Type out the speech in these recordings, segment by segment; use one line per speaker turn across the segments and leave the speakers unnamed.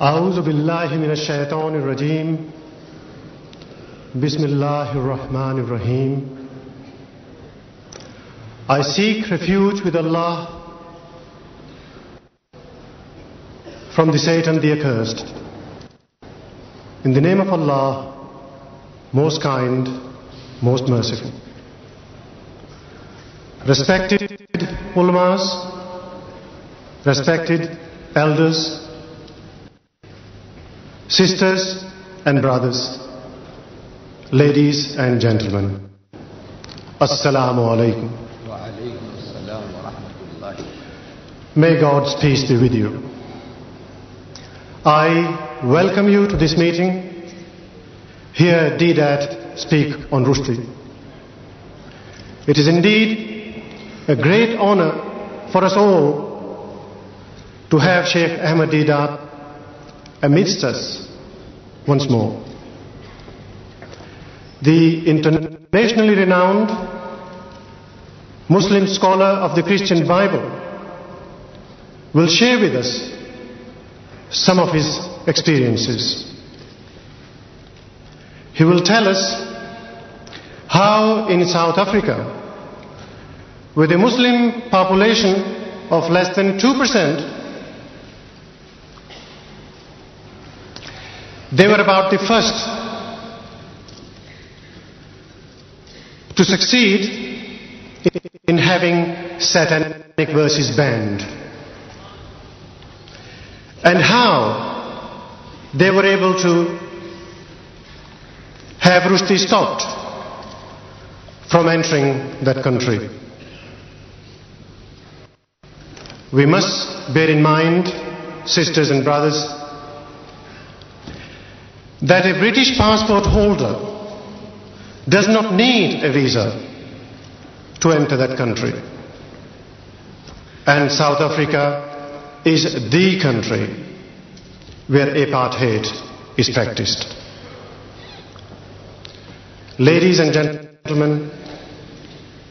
أعوذ بالله من الشيطان الرجيم بسم الله الرحمن الرحيم. I seek refuge with Allah from the Satan the accursed. In the name of Allah, most kind, most merciful. Respected ulamas, respected elders, sisters and brothers, ladies and gentlemen, Assalamu alaikum. May God's peace be with you. I welcome you to this meeting. Hear Deedat speak on Rushdie. It is indeed a great honor for us all to have Sheikh Ahmed Deedat amidst us once more. The internationally renowned Muslim scholar of the Christian Bible will share with us some of his experiences. He will tell us how in South Africa, with a Muslim population of less than 2%, they were about the first to succeed in having satanic verses banned, and how they were able to have Rushdie stopped from entering that country. We must bear in mind, sisters and brothers, that a British passport holder does not need a visa to enter that country. And South Africa is the country where apartheid is practiced. Ladies and gentlemen,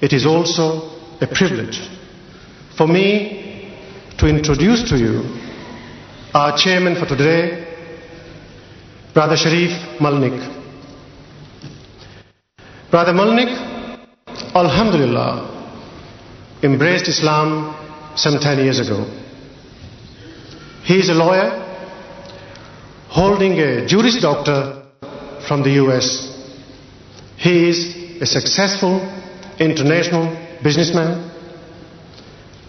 it is also a privilege for me to introduce to you our chairman for today, Brother Sharif Malnik. Brother Malnik, Alhamdulillah, embraced Islam some 10 years ago. He is a lawyer holding a Juris Doctor from the US. He is a successful international businessman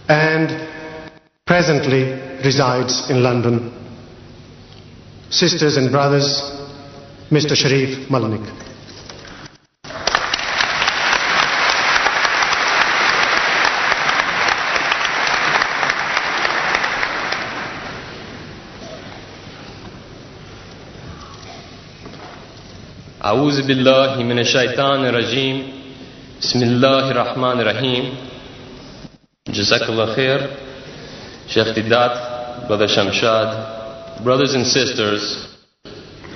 and presently resides in London. Sisters and brothers, Mr. Sharif Malnik.
أعوذ بالله من الشيطان الرجيم بسم الله الرحمن الرحيم. Jazakallah khair, Sheikh Deedat, Brother Shamshad, brothers and sisters,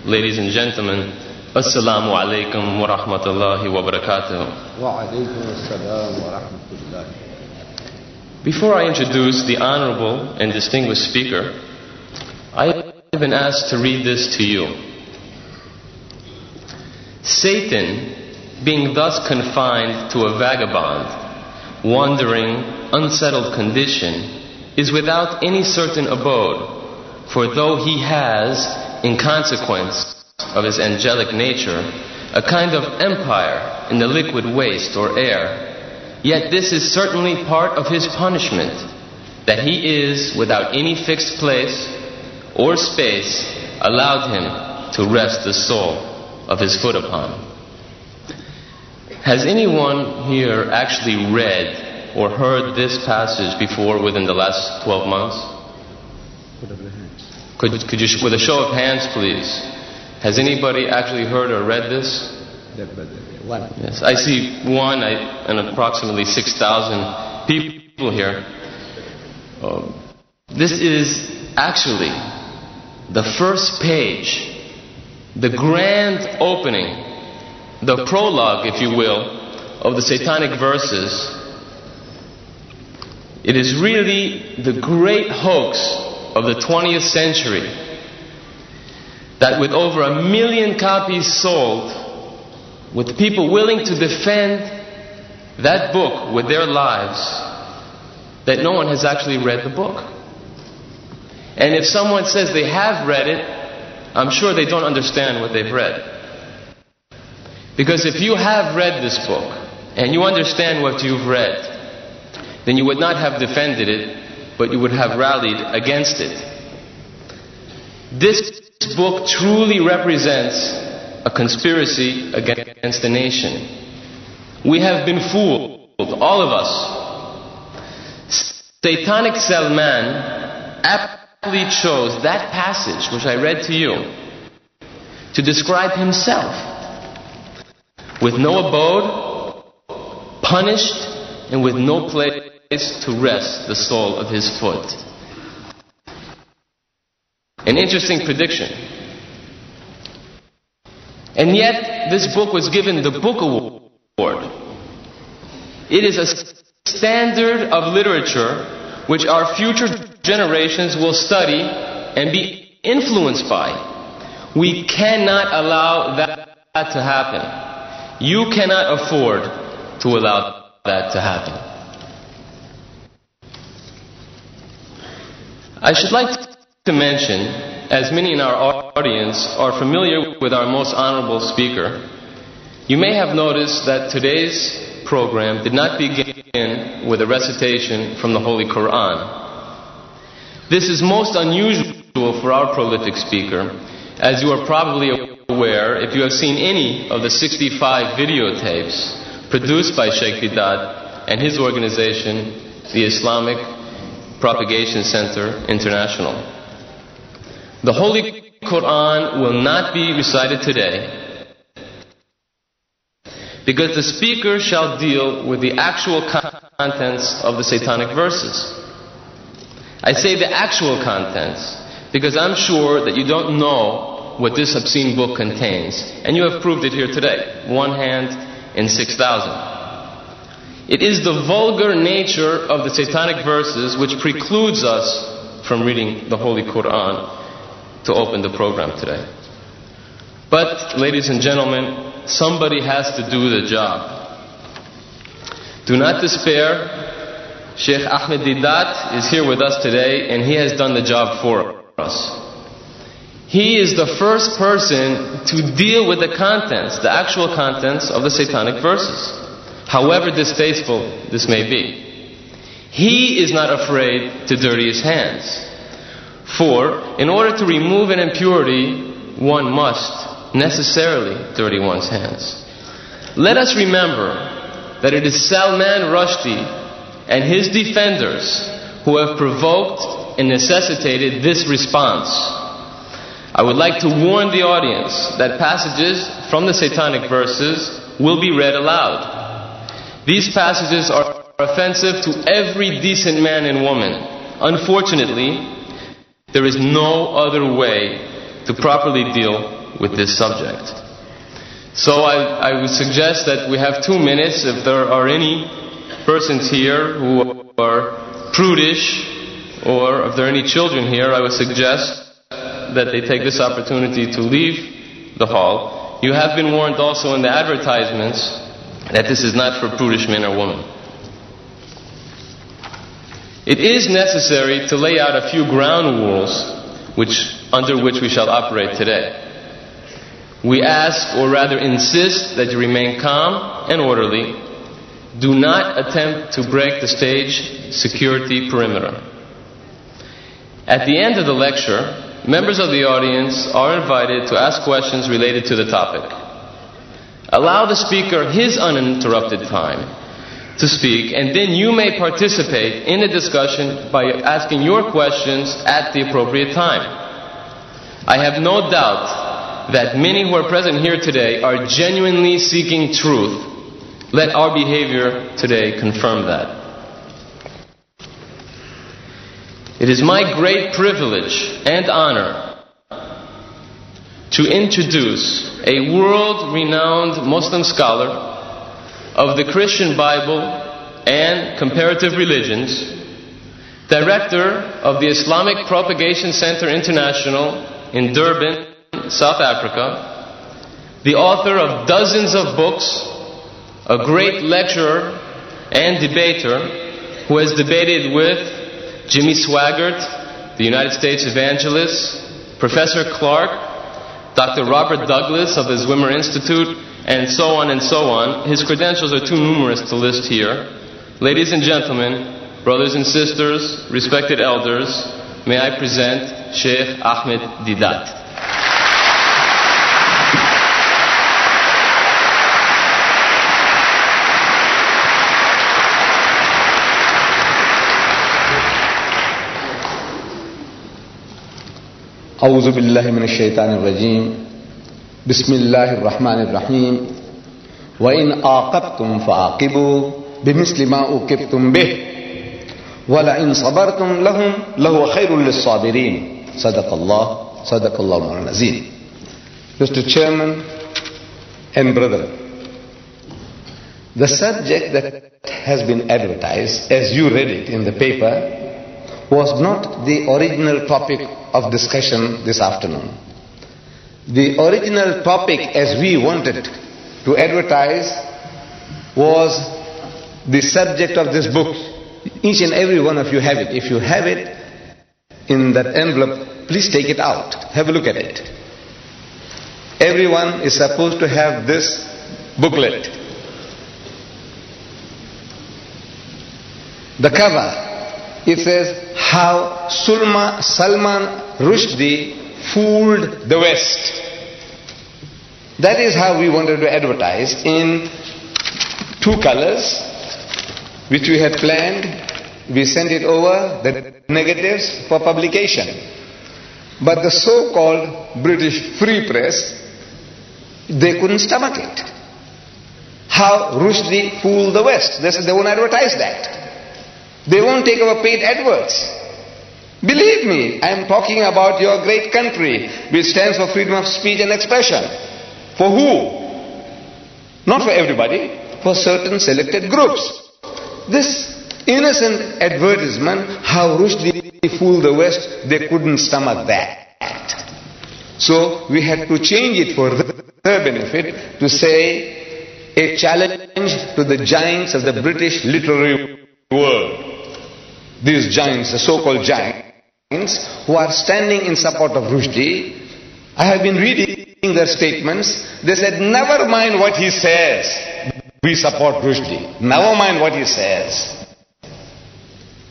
ladies and gentlemen, Assalamu alaikum wa rahmatullahi wa barakatuh.
Wa alaikum assalam wa rahmatullahi.
Before I introduce the honorable and distinguished speaker, I have been asked to read this to you. Satan, being thus confined to a vagabond, wandering, unsettled condition, is without any certain abode. For though he has, in consequence of his angelic nature, a kind of empire in the liquid waste or air, yet this is certainly part of his punishment, that he is, without any fixed place or space, allowed him to rest the sole of his foot upon. Has anyone here actually read or heard this passage before within the last 12 months? Could you, with a show of hands, please, has anybody actually heard or read this? Yes, I see one and approximately 6,000 people here. This is actually the first page, the grand opening, the prologue, if you will, of the satanic verses. It is really the great hoax of the 20th century, that with over 1 million copies sold, with people willing to defend that book with their lives, that no one has actually read the book. And if someone says they have read it, I'm sure they don't understand what they've read. Because if you have read this book, and you understand what you've read, then you would not have defended it, but you would have rallied against it. This book truly represents a conspiracy against the nation. We have been fooled, all of us. Satanic Salman aptly chose that passage, which I read to you, to describe himself with no abode, punished, and with no place to rest the sole of his foot. An interesting prediction. And yet, this book was given the Book Award. It is a standard of literature which our future generations will study and be influenced by. We cannot allow that to happen. You cannot afford to allow that to happen. I should like to mention, as many in our audience are familiar with our most honorable speaker, you may have noticed that today's program did not begin with a recitation from the Holy Quran. This is most unusual for our prolific speaker, as you are probably aware if you have seen any of the 65 videotapes produced by Sheikh Deedat and his organization, the Islamic Propagation Center International. The Holy Quran will not be recited today, because the speaker shall deal with the actual contents of the satanic verses. I say the actual contents because I'm sure that you don't know what this obscene book contains, and you have proved it here today, one hand in 6,000. It is the vulgar nature of the satanic verses which precludes us from reading the Holy Quran to open the program today. But, ladies and gentlemen, somebody has to do the job. Do not despair. Sheikh Ahmed Deedat is here with us today, and he has done the job for us. He is the first person to deal with the contents, the actual contents of the satanic verses, however distasteful this may be. He is not afraid to dirty his hands. For, in order to remove an impurity, one must necessarily dirty one's hands. Let us remember that it is Salman Rushdie and his defenders who have provoked and necessitated this response. I would like to warn the audience that passages from the satanic verses will be read aloud. These passages are offensive to every decent man and woman. Unfortunately, there is no other way to properly deal with this subject. So I would suggest that we have 2 minutes. If there are any persons here who are prudish, or if there are any children here, I would suggest that they take this opportunity to leave the hall. You have been warned also in the advertisements that this is not for prudish men or women. It is necessary to lay out a few ground rules under which we shall operate today. We ask, or rather insist, that you remain calm and orderly. Do not attempt to break the stage security perimeter. At the end of the lecture, members of the audience are invited to ask questions related to the topic. Allow the speaker his uninterrupted time to speak, and then you may participate in the discussion by asking your questions at the appropriate time. I have no doubt that many who are present here today are genuinely seeking truth. Let our behavior today confirm that. It is my great privilege and honor to introduce a world-renowned Muslim scholar of the Christian Bible and comparative religions, director of the Islamic Propagation Center International in Durban, South Africa, the author of dozens of books, a great lecturer and debater who has debated with Jimmy Swaggart, the United States evangelist, Professor Clark, Dr. Robert Douglas of the Zwimmer Institute, and so on and so on. His credentials are too numerous to list here. Ladies and gentlemen, brothers and sisters, respected elders, may I present Sheikh Ahmed Deedat.
أعوذ بالله من الشيطان الرجيم بسم الله الرحمن الرحيم وإن عاقبتم فعاقبوا بمثل ما عوقبتم به ولئن صبرتم لهو خير للصابرين صدق الله العظيم. Mr. Chairman and brethren, the subject that has been advertised, as you read it in the paper, was not the original topic of discussion this afternoon. The original topic, as we wanted to advertise, was the subject of this book. Each and every one of you have it. If you have it in that envelope, please take it out. Have a look at it. Everyone is supposed to have this booklet. The cover, it says, How Salman Rushdie Fooled the West. That is how we wanted to advertise, in two colors, which we had planned. We sent it over, the negatives, for publication. But the so-called British Free Press, they couldn't stomach it. How Rushdie fooled the West. They said they won't advertise that. They won't take our paid adverts. Believe me, I am talking about your great country, which stands for freedom of speech and expression. For who? Not for everybody, for certain selected groups. This innocent advertisement, how Rushdie fooled the West, they couldn't stomach that. So we had to change it for their benefit to say, a challenge to the giants of the British literary world. These giants, the so-called giants, who are standing in support of Rushdie. I have been reading their statements. They said, never mind what he says, we support Rushdie. Never mind what he says.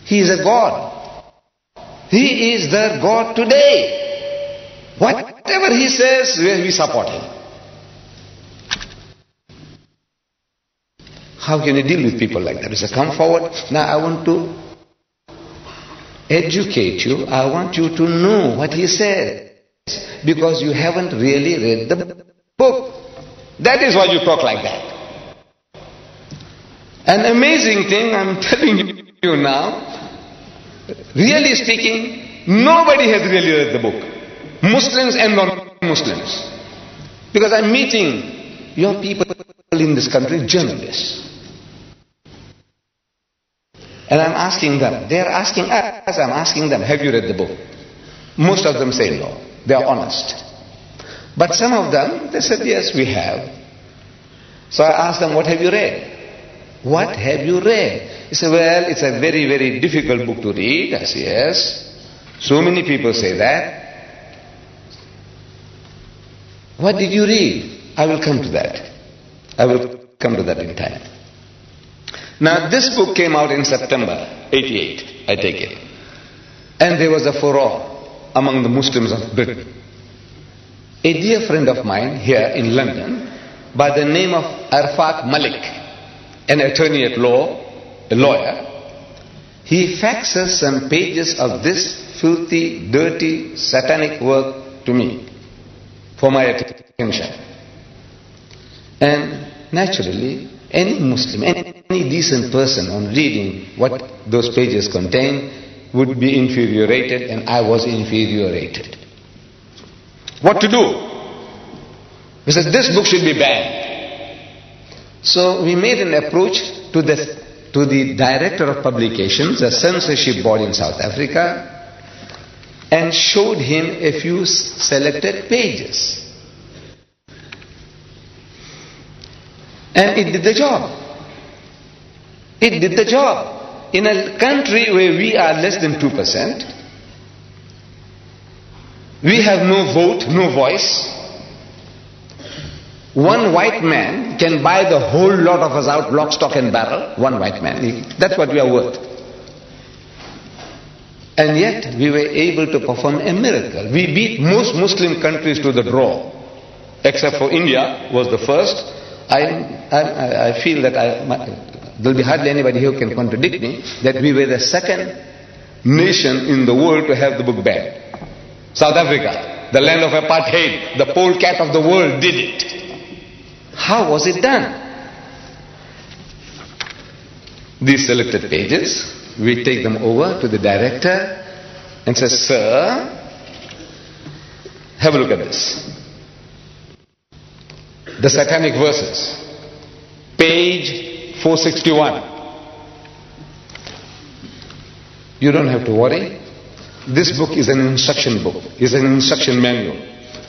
He is a God. He is their God today. Whatever he says, we support him. How can you deal with people like that? You say, come forward. Now I want to educate you. I want you to know what he says, because you haven't really read the book. That is why you talk like that. An amazing thing, I'm telling you now, really speaking, nobody has really read the book. Muslims and non-Muslims. Because I'm meeting your people in this country, journalists. And I'm asking them, they're asking us, I'm asking them, have you read the book? Most of them say no. They are honest. But some of them, they said, yes, we have. So I asked them, what have you read? What have you read? He said, well, it's a very, very difficult book to read. I said, yes. So many people say that. What did you read? I will come to that. I will come to that in time. Now, this book came out in September 88, I take it. And there was a furore among the Muslims of Britain. A dear friend of mine here in London, by the name of Arfat Malik, an attorney at law, a lawyer, he faxes some pages of this filthy, dirty, satanic work to me for my attention. And naturally, any Muslim, any decent person on reading what those pages contain would be infuriated, and I was infuriated. What to do? We said, this book should be banned. So we made an approach to the director of publications, a censorship board in South Africa, and showed him a few selected pages. And it did the job. It did the job. In a country where we are less than 2%, we have no vote, no voice. One white man can buy the whole lot of us out, lock, stock and barrel. One white man. That's what we are worth. And yet we were able to perform a miracle. We beat most Muslim countries to the draw, except for India was the first. I feel that there'll be hardly anybody who can contradict me that we were the second nation in the world to have the book banned. South Africa, the land of apartheid, the polecat of the world did it. How was it done? These selected pages, we take them over to the director and say, "Sir, have a look at this. The Satanic Verses, page 461. You don't have to worry. This book is an instruction book, is an instruction manual.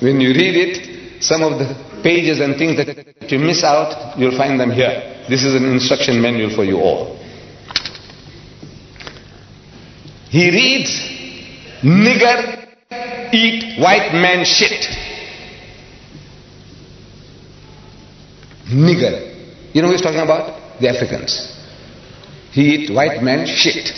When you read it, some of the pages and things that you miss out, you'll find them here. This is an instruction manual for you all." He reads, "Nigger eat white man shit." Nigger. You know who he's talking about? The Africans. He eat white man shit.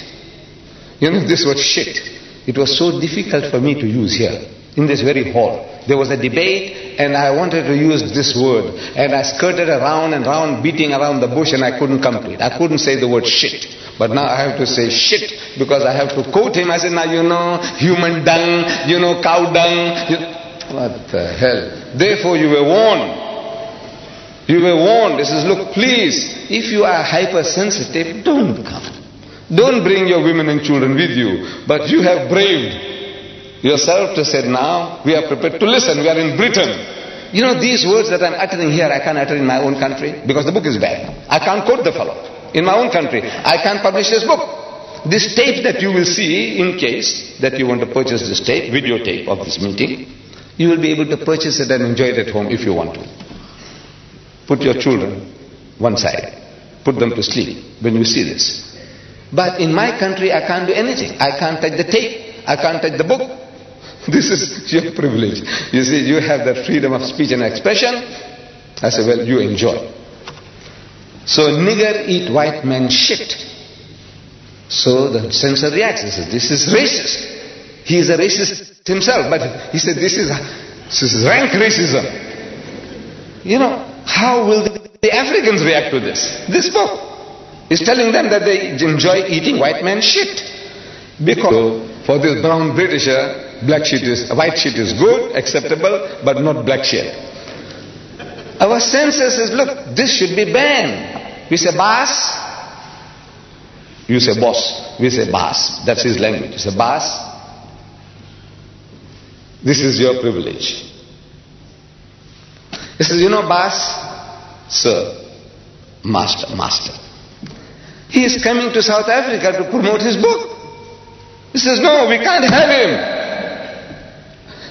You know this word shit. It was so difficult for me to use here, in this very hall. There was a debate and I wanted to use this word. And I skirted around and round, beating around the bush, and I couldn't come to it. I couldn't say the word shit. But now I have to say shit because I have to quote him. I said, "Now you know, human dung, you know, cow dung." What the hell? Therefore you were warned. You were warned. He says, "Look, please, if you are hypersensitive, don't come. Don't bring your women and children with you." But you have braved yourself to say, "Now we are prepared to listen. We are in Britain." You know, these words that I'm uttering here, I can't utter in my own country because the book is bad. I can't quote the fellow. In my own country, I can't publish this book. This tape that you will see, in case that you want to purchase this tape, videotape of this meeting, you will be able to purchase it and enjoy it at home if you want to. Put your children one side. Put them to sleep when you see this. But in my country, I can't do anything. I can't touch the tape. I can't touch the book. This is your privilege. You see, you have that freedom of speech and expression. I say, well, you enjoy. So, nigger eat white man shit. So the censor reacts. He says, "This is racist." He is a racist himself, but he said, this is rank racism. You know, how will the Africans react to this? This book is telling them that they enjoy eating white man shit. Because for this brown Britisher, white shit is good, acceptable, but not black shit. Our censor says, "Look, this should be banned." We say, "Boss." You say, "Boss." We say, "Boss." That's his language. You say, "Boss, this is your privilege." He says, "You know, boss, sir, master. He is coming to South Africa to promote his book." He says, "No, we can't have him."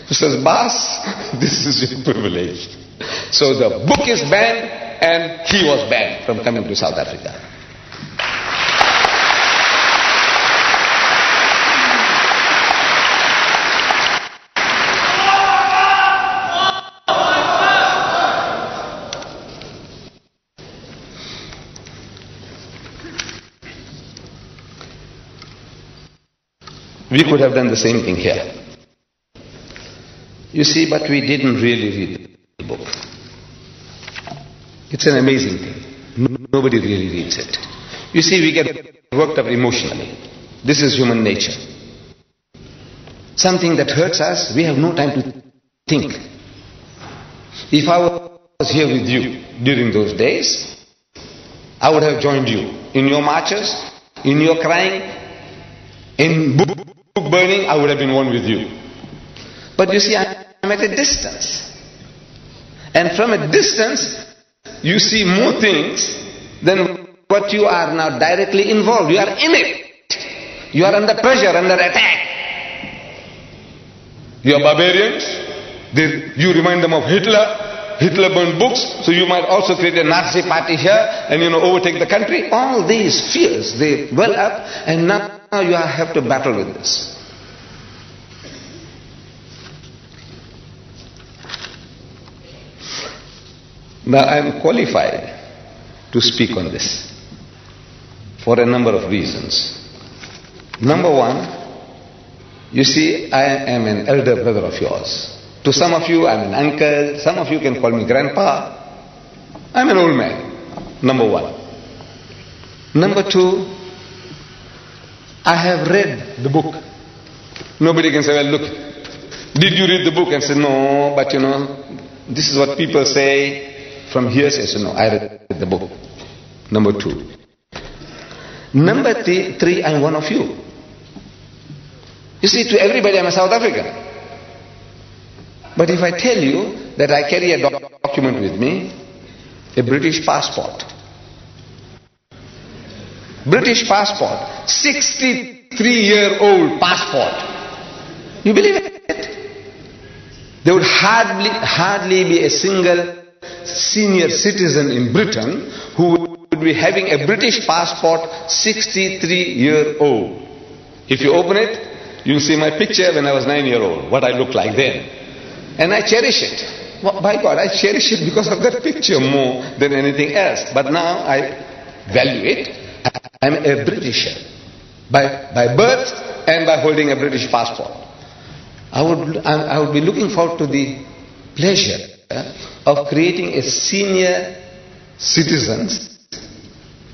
He says, "Boss, this is your privilege." So the book is banned and he was banned from coming to South Africa. We could have done the same thing here. You see, but we didn't really read the book. It's an amazing thing. Nobody really reads it. You see, we get worked up emotionally. This is human nature. Something that hurts us, we have no time to think. If I was here with you during those days, I would have joined you in your marches, in your crying, in book burning. I would have been one with you. But you see, I'm at a distance. And from a distance, you see more things than what you are now directly involved. You are in it. You are under pressure, under attack. You are barbarians. You remind them of Hitler. Hitler burned books, so you might also create a Nazi party here and overtake the country. All these fears, they well up, and now you have to battle with this. Now I am qualified to speak on this for a number of reasons. Number one, you see, I am an elder brother of yours. To some of you, I'm an uncle. Some of you can call me grandpa. I'm an old man. Number one. Number two, I have read the book. Nobody can say, well, look, did you read the book? And say, no, but this is what people say from hearsay. So no, I read the book. Number two. Number three, I'm one of you. You see, to everybody, I'm a South African. But if I tell you that I carry a document with me, a British passport. British passport, 63-year-old passport. You believe it? There would hardly be a single senior citizen in Britain who would be having a British passport 63-year-old. If you open it, you'll see my picture when I was 9-year-old, what I looked like then. And I cherish it. Well, by God, I cherish it because of that picture more than anything else. But now I value it. I'm a Britisher by birth and by holding a British passport. I would be looking forward to the pleasure of creating a senior citizens,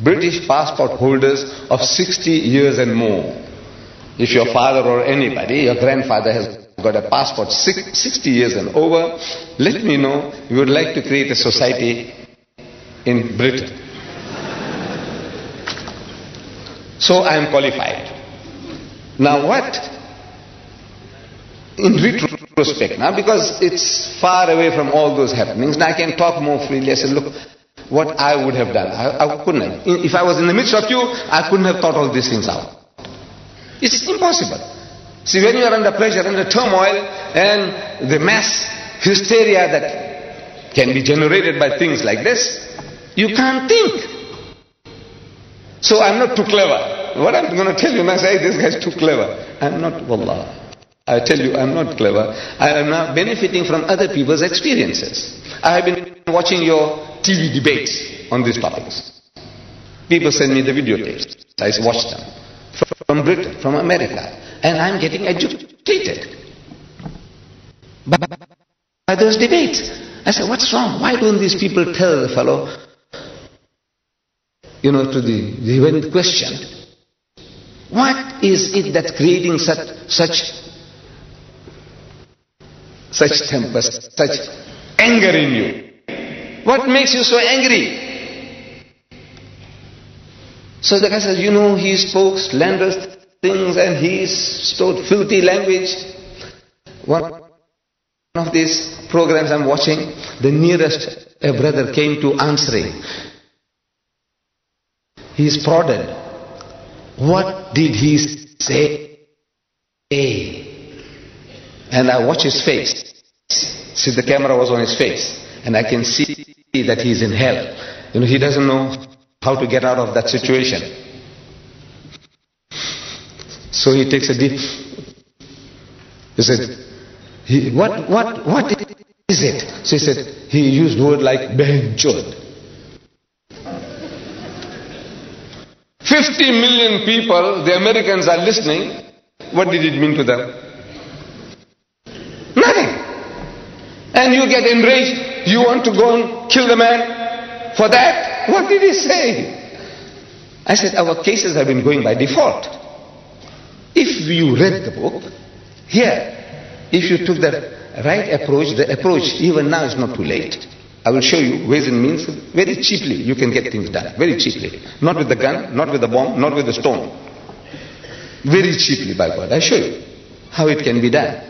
British passport holders of 60 years and more. If your father or anybody, your grandfather has got a passport 60 years and over, let me know. We would like to create a society in Britain. So I am qualified. Now what? In retrospect now, because it's far away from all those happenings, now I can talk more freely. I said, look, what I would have done. I couldn't have. If I was in the midst of you, I couldn't have thought all these things out. It's impossible. See, when you are under pressure, under turmoil, and the mass hysteria that can be generated by things like this, you can't think. So I'm not too clever. What I'm going to tell you now, say, this guy's too clever. I'm not, wallah. I tell you, I'm not clever. I am now benefiting from other people's experiences. I have been watching your TV debates on these topics. People send me the videotapes. I watch them. From Britain, from America. And I'm getting educated by those debates. I said, what's wrong? Why don't these people tell the fellow, when questioned, what is it that's creating such temper, such anger in you? What makes you so angry? So the guy says, he spoke slanderous things and he stowed filthy language. One of these programs I'm watching, the nearest a brother came to answering. He's prodded. What did he say? And I watch his face. See, the camera was on his face. And I can see that he's in hell. He doesn't know how to get out of that situation. So he takes a deep. He said, "What is it?" So he said, he used word like "benchod." 50 million people, the Americans are listening. What did it mean to them? Nothing. And you get enraged. You want to go and kill the man for that? What did he say? I said, our cases have been going by default. If you read the book, here, if you took the right approach, the approach even now is not too late. I will show you ways and means. Very cheaply you can get things done. Very cheaply. Not with the gun, not with the bomb, not with the stone. Very cheaply, by God. I show you how it can be done.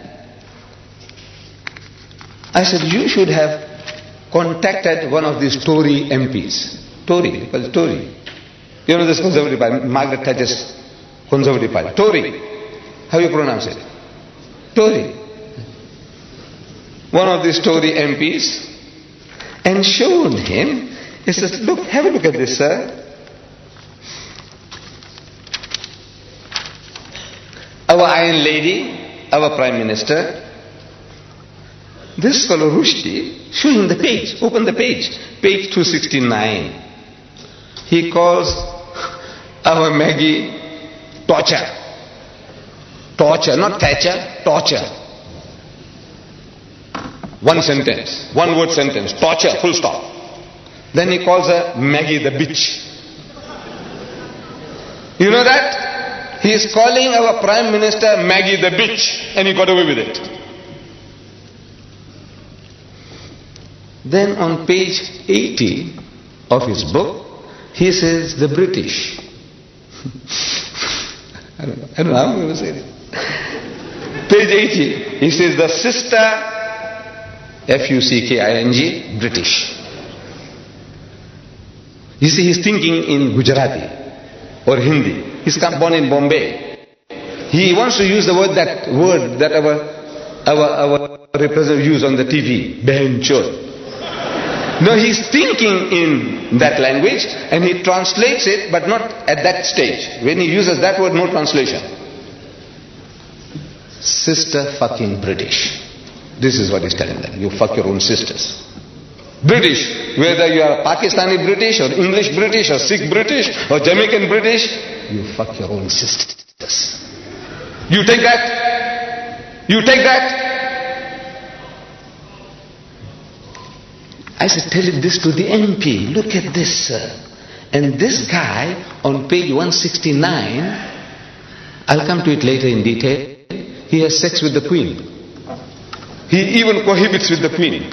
I said, you should have contacted one of these Tory MPs. Tory, because Tory. You know this Conservative Party, Margaret Thatcher's Conservative Party. Tory. How you pronounce it? Tory. one of the Tory MPs and showed him. He says, look, have a look at this, sir. Our Iron Lady, our Prime Minister, this fellow Rushdie, show him the page, open the page 269. He calls our Maggie torture. Torture, not Thatcher, torture. One sentence, one word sentence, torture, full stop. Then he calls her Maggie the bitch. You know that? He is calling our Prime Minister Maggie the bitch, and he got away with it. Then on page 80 of his book, he says the British. I don't know how I'm going to say it. Page 80, he says the sister, F-U-C-K-I-N-G, British. You see, he's thinking in Gujarati or Hindi. He's born in Bombay. He wants to use the word that our representative use on the TV, Behenchod. No, he's thinking in that language and he translates it, but not at that stage. When he uses that word, no translation. Sister fucking British. This is what he's telling them. You fuck your own sisters. British, whether you are Pakistani British or English British or Sikh British or Jamaican British, you fuck your own sisters. You take that? You take that? I said, tell this to the MP. Look at this, sir. And this guy on page 169, I'll come to it later in detail, he has sex with the Queen. He even cohabits with the Queen.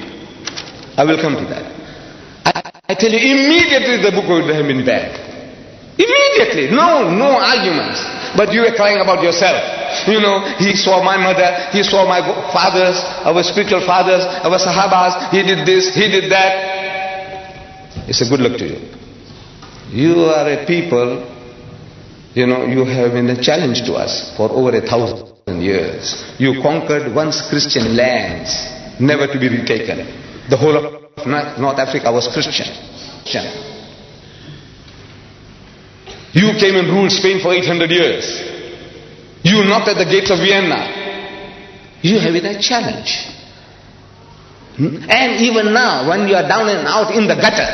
I will come to that. I tell you, immediately the book would have been banned. Immediately. No arguments. But you were crying about yourself. You know, he saw my mother, he saw my fathers, our spiritual fathers, our Sahabas, he did this, he did that. It's a good luck to you. You are a people, you know, you have been a challenge to us for over 1,000 years. You conquered once Christian lands, never to be retaken. The whole of North Africa was Christian. You came and ruled Spain for 800 years. You knocked at the gates of Vienna. You have it a challenge. And even now, when you are down and out in the gutter,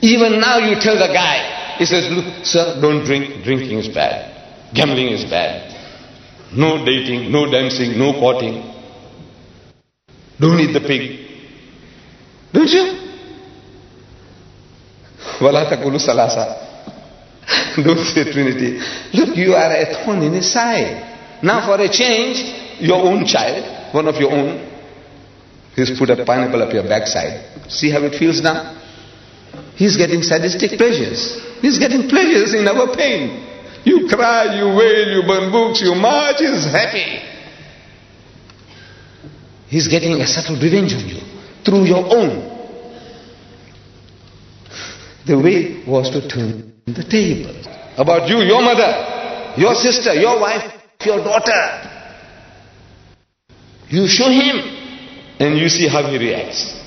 even now you tell the guy, he says, look, sir, don't drink. Drinking is bad. Gambling is bad. No dating, no dancing, no courting. Don't eat the pig. Don't you? Wala taqulu salasa. Don't say Trinity. Look, you are a thorn in his side. Now for a change, your own child, one of your own, he's put a pineapple up your backside. See how it feels now? He's getting sadistic pleasures. He's getting pleasures in our pain. You cry, you wail, you burn books, you march, he's happy. He's getting a subtle revenge on you through your own. The way was to turn the table. About you, your mother, your sister, your wife, your daughter. You show him and you see how he reacts.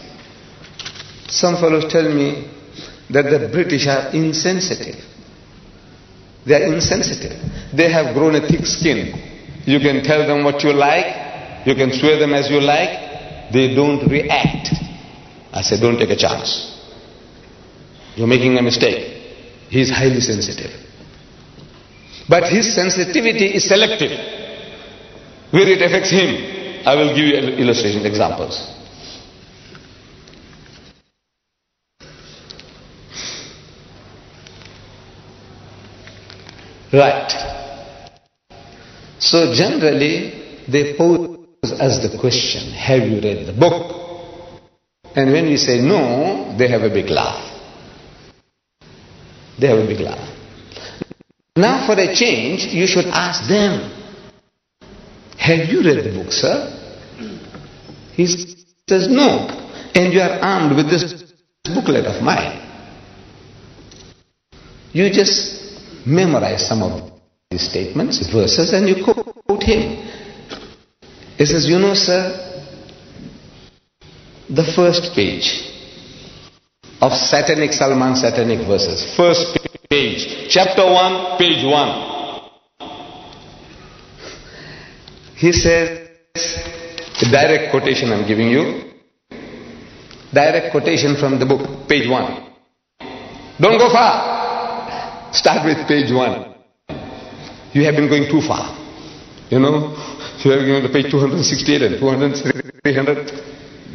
Some fellows tell me that the British are insensitive. They are insensitive. They have grown a thick skin. You can tell them what you like, you can swear them as you like, they don't react. I said, don't take a chance. You're making a mistake. He is highly sensitive. But his sensitivity is selective. Where it affects him, I will give you illustration, examples. Right. So generally, they pose us the question, have you read the book? And when we say no, they have a big laugh. They have a big laugh. Now for a change, you should ask them, have you read the book, sir? He says, no. And you are armed with this booklet of mine. You just memorize some of these statements, verses, and you quote him. He says, you know, sir, the first page of Satanic Salman Satanic verses. First page. Chapter 1, page 1. He says, direct quotation I'm giving you. Direct quotation from the book, page 1. Don't go far. Start with page 1. You have been going too far. You know, you have given the page 268 and 300.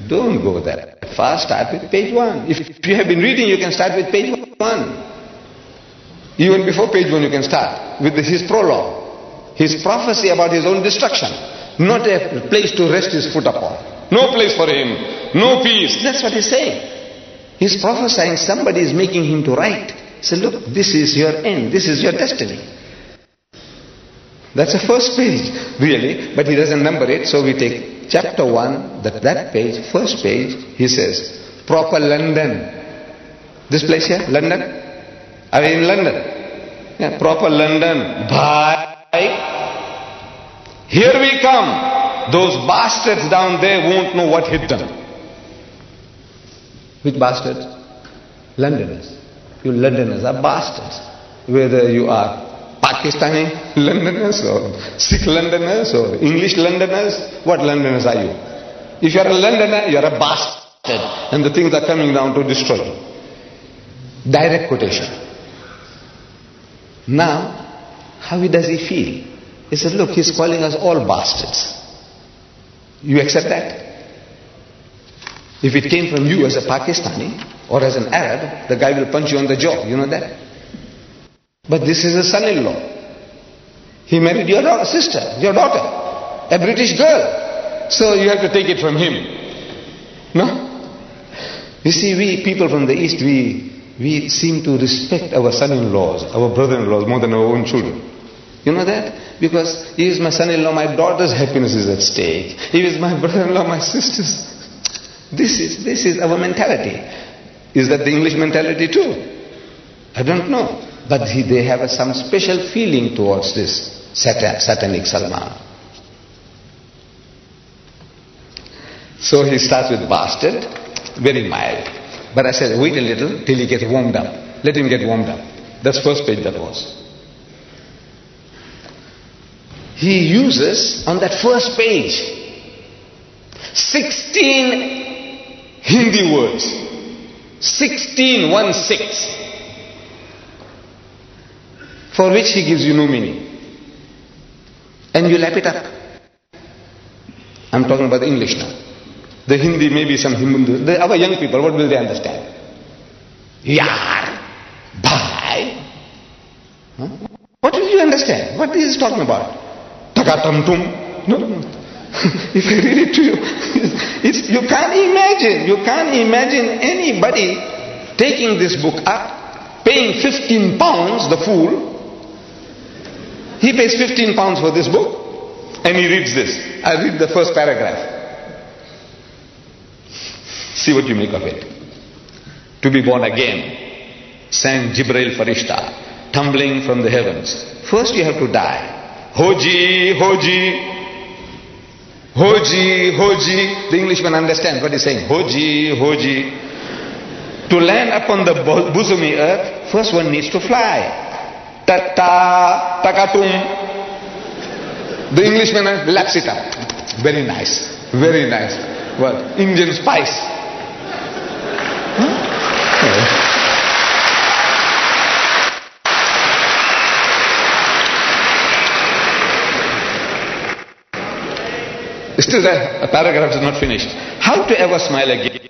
Don't go that far. Start with page 1. If you have been reading, you can start with page 1. Even before page 1 you can start with his prologue. His prophecy about his own destruction. Not a place to rest his foot upon. No place for him. No peace. That's what he's saying. He's prophesying somebody is making him to write. Say, look, this is your end. This is your destiny. That's the first page, really. But he doesn't number it. So we take chapter 1, that page, first page. He says, proper London. This place here, London. Are we in London? Yeah, proper London. Bye. Here we come. Those bastards down there won't know what hit them. Which bastards? Londoners. You Londoners are bastards. Whether you are Pakistani Londoners or Sikh Londoners or English Londoners, what Londoners are you? If you are a Londoner, you are a bastard. And the things are coming down to destroy you. Direct quotation. Now, how does he feel? He said, look, he's calling us all bastards. You accept that? If it came from you as a Pakistani or as an Arab, the guy will punch you on the jaw. You know that? But this is a son-in-law. He married your sister, your daughter, a British girl. So you have to take it from him. No? You see, we people from the East, we seem to respect our son-in-laws, our brother-in-laws more than our own children. You know that? Because he is my son-in-law, my daughter's happiness is at stake. He is my brother-in-law, my sister's. This is our mentality. Is that the English mentality too? I don't know. But they have some special feeling towards this satanic Salman. So he starts with bastard, very mild. But I said, wait a little till he gets warmed up. Let him get warmed up. That's first page that was. He uses on that first page 16 Hindi words. 16, 1-6. For which he gives you no meaning. And you lap it up. I'm talking about the English now. The Hindi, maybe some Hindu. Our young people, what will they understand? Yaar, bhai. Huh? What will you understand? What is he talking about? Takatamtum. No. If I read it to you, you can't imagine anybody taking this book up, paying 15 pounds, the fool. He pays 15 pounds for this book, and he reads this. I read the first paragraph. See what you make of it. To be born again, sang Jibreel Farishta, tumbling from the heavens. First you have to die. Hoji, hoji, hoji, hoji. The Englishman understands what he's saying. Hoji, hoji. To land upon the bosomy earth, first one needs to fly. Ta-ta, takatum. The Englishman laps it up. Very nice. Very nice. Well, Indian spice. Huh? Still the paragraph is not finished. How to ever smile again?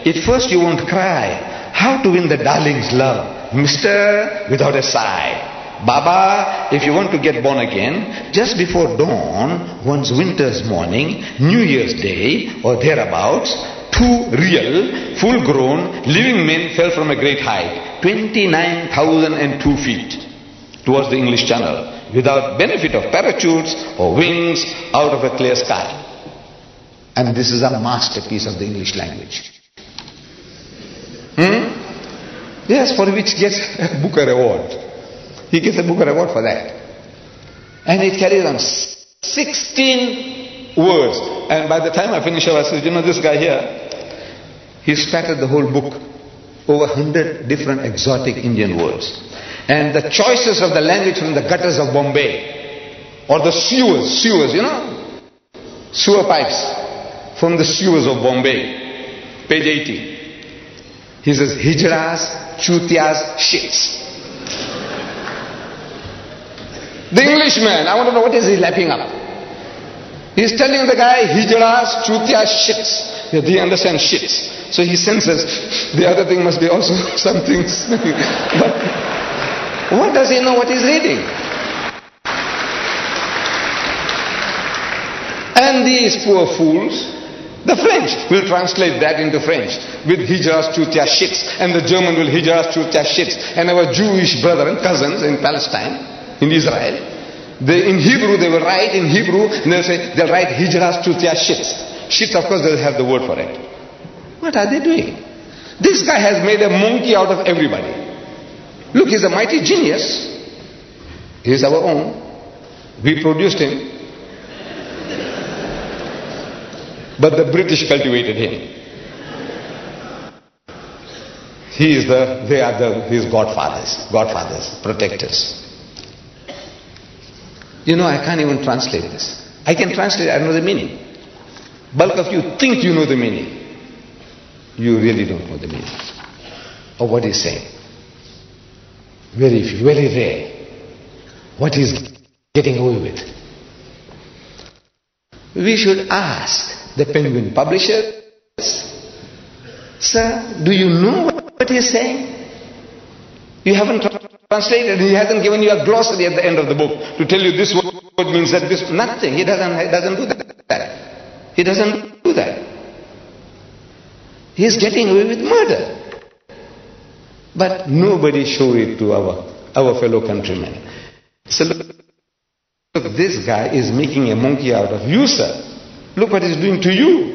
At first you won't cry. How to win the darling's love? Mister, without a sigh. Baba, if you want to get born again, just before dawn, one's winter's morning, New Year's Day, or thereabouts, 2 real, full-grown, living men fell from a great height, 29,002 feet, towards the English Channel, without benefit of parachutes or wings, out of a clear sky. And this is a masterpiece of the English language. Yes, for which gets a Booker Award. He gets a Booker Award for that. And it carries on 16 words. And by the time I finish, I said, you know, this guy here, He spattered the whole book, over 100 different exotic Indian words. And the choices of the language from the gutters of Bombay, or the sewers, sewer pipes from the sewers of Bombay. Page 80. He says, hijras, chutias, shits. The Englishman, I want to know what is he lapping up. He's telling the guy, hijras, chutias, shits. Yeah, he understands shits. So he senses the other thing must be also something. But what does he know what he's reading? And these poor fools, the French will translate that into French with hijras, chutias, shits. And the German will hijras, chutias, shits. And our Jewish brethren, cousins in Palestine, in Israel, in Hebrew they will write in Hebrew and they'll write hijras, chutias, shits. Shits, of course, they'll have the word for it. What are they doing? This guy has made a monkey out of everybody. Look, he's a mighty genius. He's our own. We produced him. But the British cultivated him. They are his godfathers, protectors. I can't even translate this. I can translate, I know the meaning. Bulk of you think you know the meaning. You really don't know the meaning of what he's saying. Very few, very rare. What he's getting away with. We should ask the Penguin publishers, sir, do you know what he's saying? You haven't translated, he hasn't given you a glossary at the end of the book to tell you this word means that this, nothing. He doesn't do that. He doesn't do that. He is getting away with murder. But nobody showed it to our fellow countrymen. So look, this guy is making a monkey out of you, sir. Look what he's doing to you.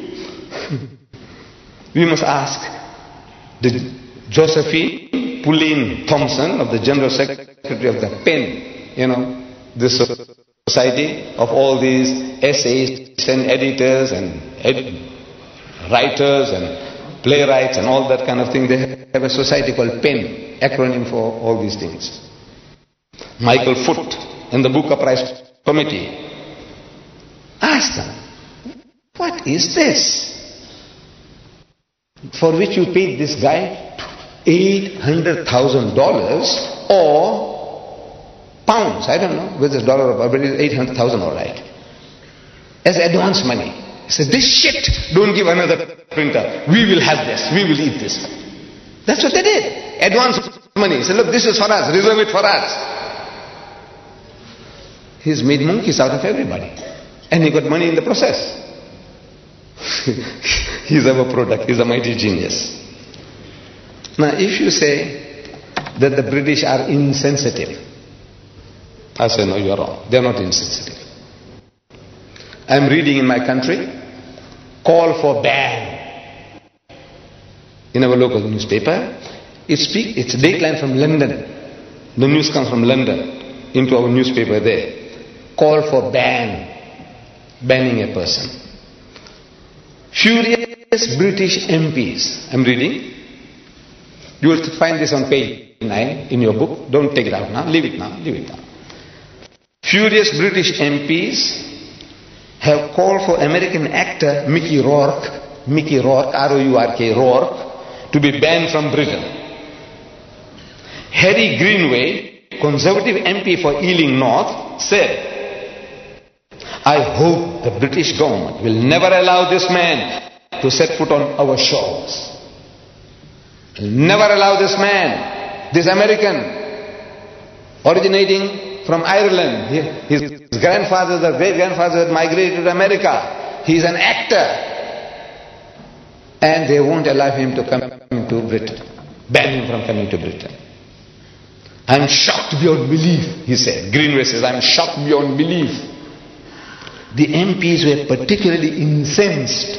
We must ask the Josephine Pauline Thompson of the General Secretary of the PEN, this society of all these essayists and editors and writers and playwrights and all that kind of thing. They have a society called PEN, acronym for all these things. Michael Foot and the Booker Prize Committee. Ask them, what is this? For which you paid this guy $800,000 or pounds, I don't know whether it's dollar or but it's 800,000 all right, as advance money. He said, this shit, don't give another printer. We will have this. We will eat this. That's what they did. Advance money. He said, look, this is for us. Reserve it for us. He's made monkeys out of everybody. And he got money in the process. He's our product. He's a mighty genius. Now, if you say that the British are insensitive, I say, no, you are wrong. They are not insensitive. I am reading in my country, call for ban in our local newspaper. It's a dateline from London. The news comes from London into our newspaper there. Call for banning a person. Furious British MPs. I'm reading. You will find this on page 9 in your book. Don't take it out now. Leave it now. Furious British MPs have called for American actor Mickey Rourke, R-O-U-R-K, Rourke, to be banned from Britain. Harry Greenway, Conservative MP for Ealing North, said, I hope the British government will never allow this man to set foot on our shores. Never allow this man, this American, originating from Ireland. His grandfathers, the great-grandfathers had migrated to America. He's an actor. And they won't allow him to come to Britain. Ban him from coming to Britain. I'm shocked beyond belief, he said. Greenway says, I'm shocked beyond belief. The MPs were particularly incensed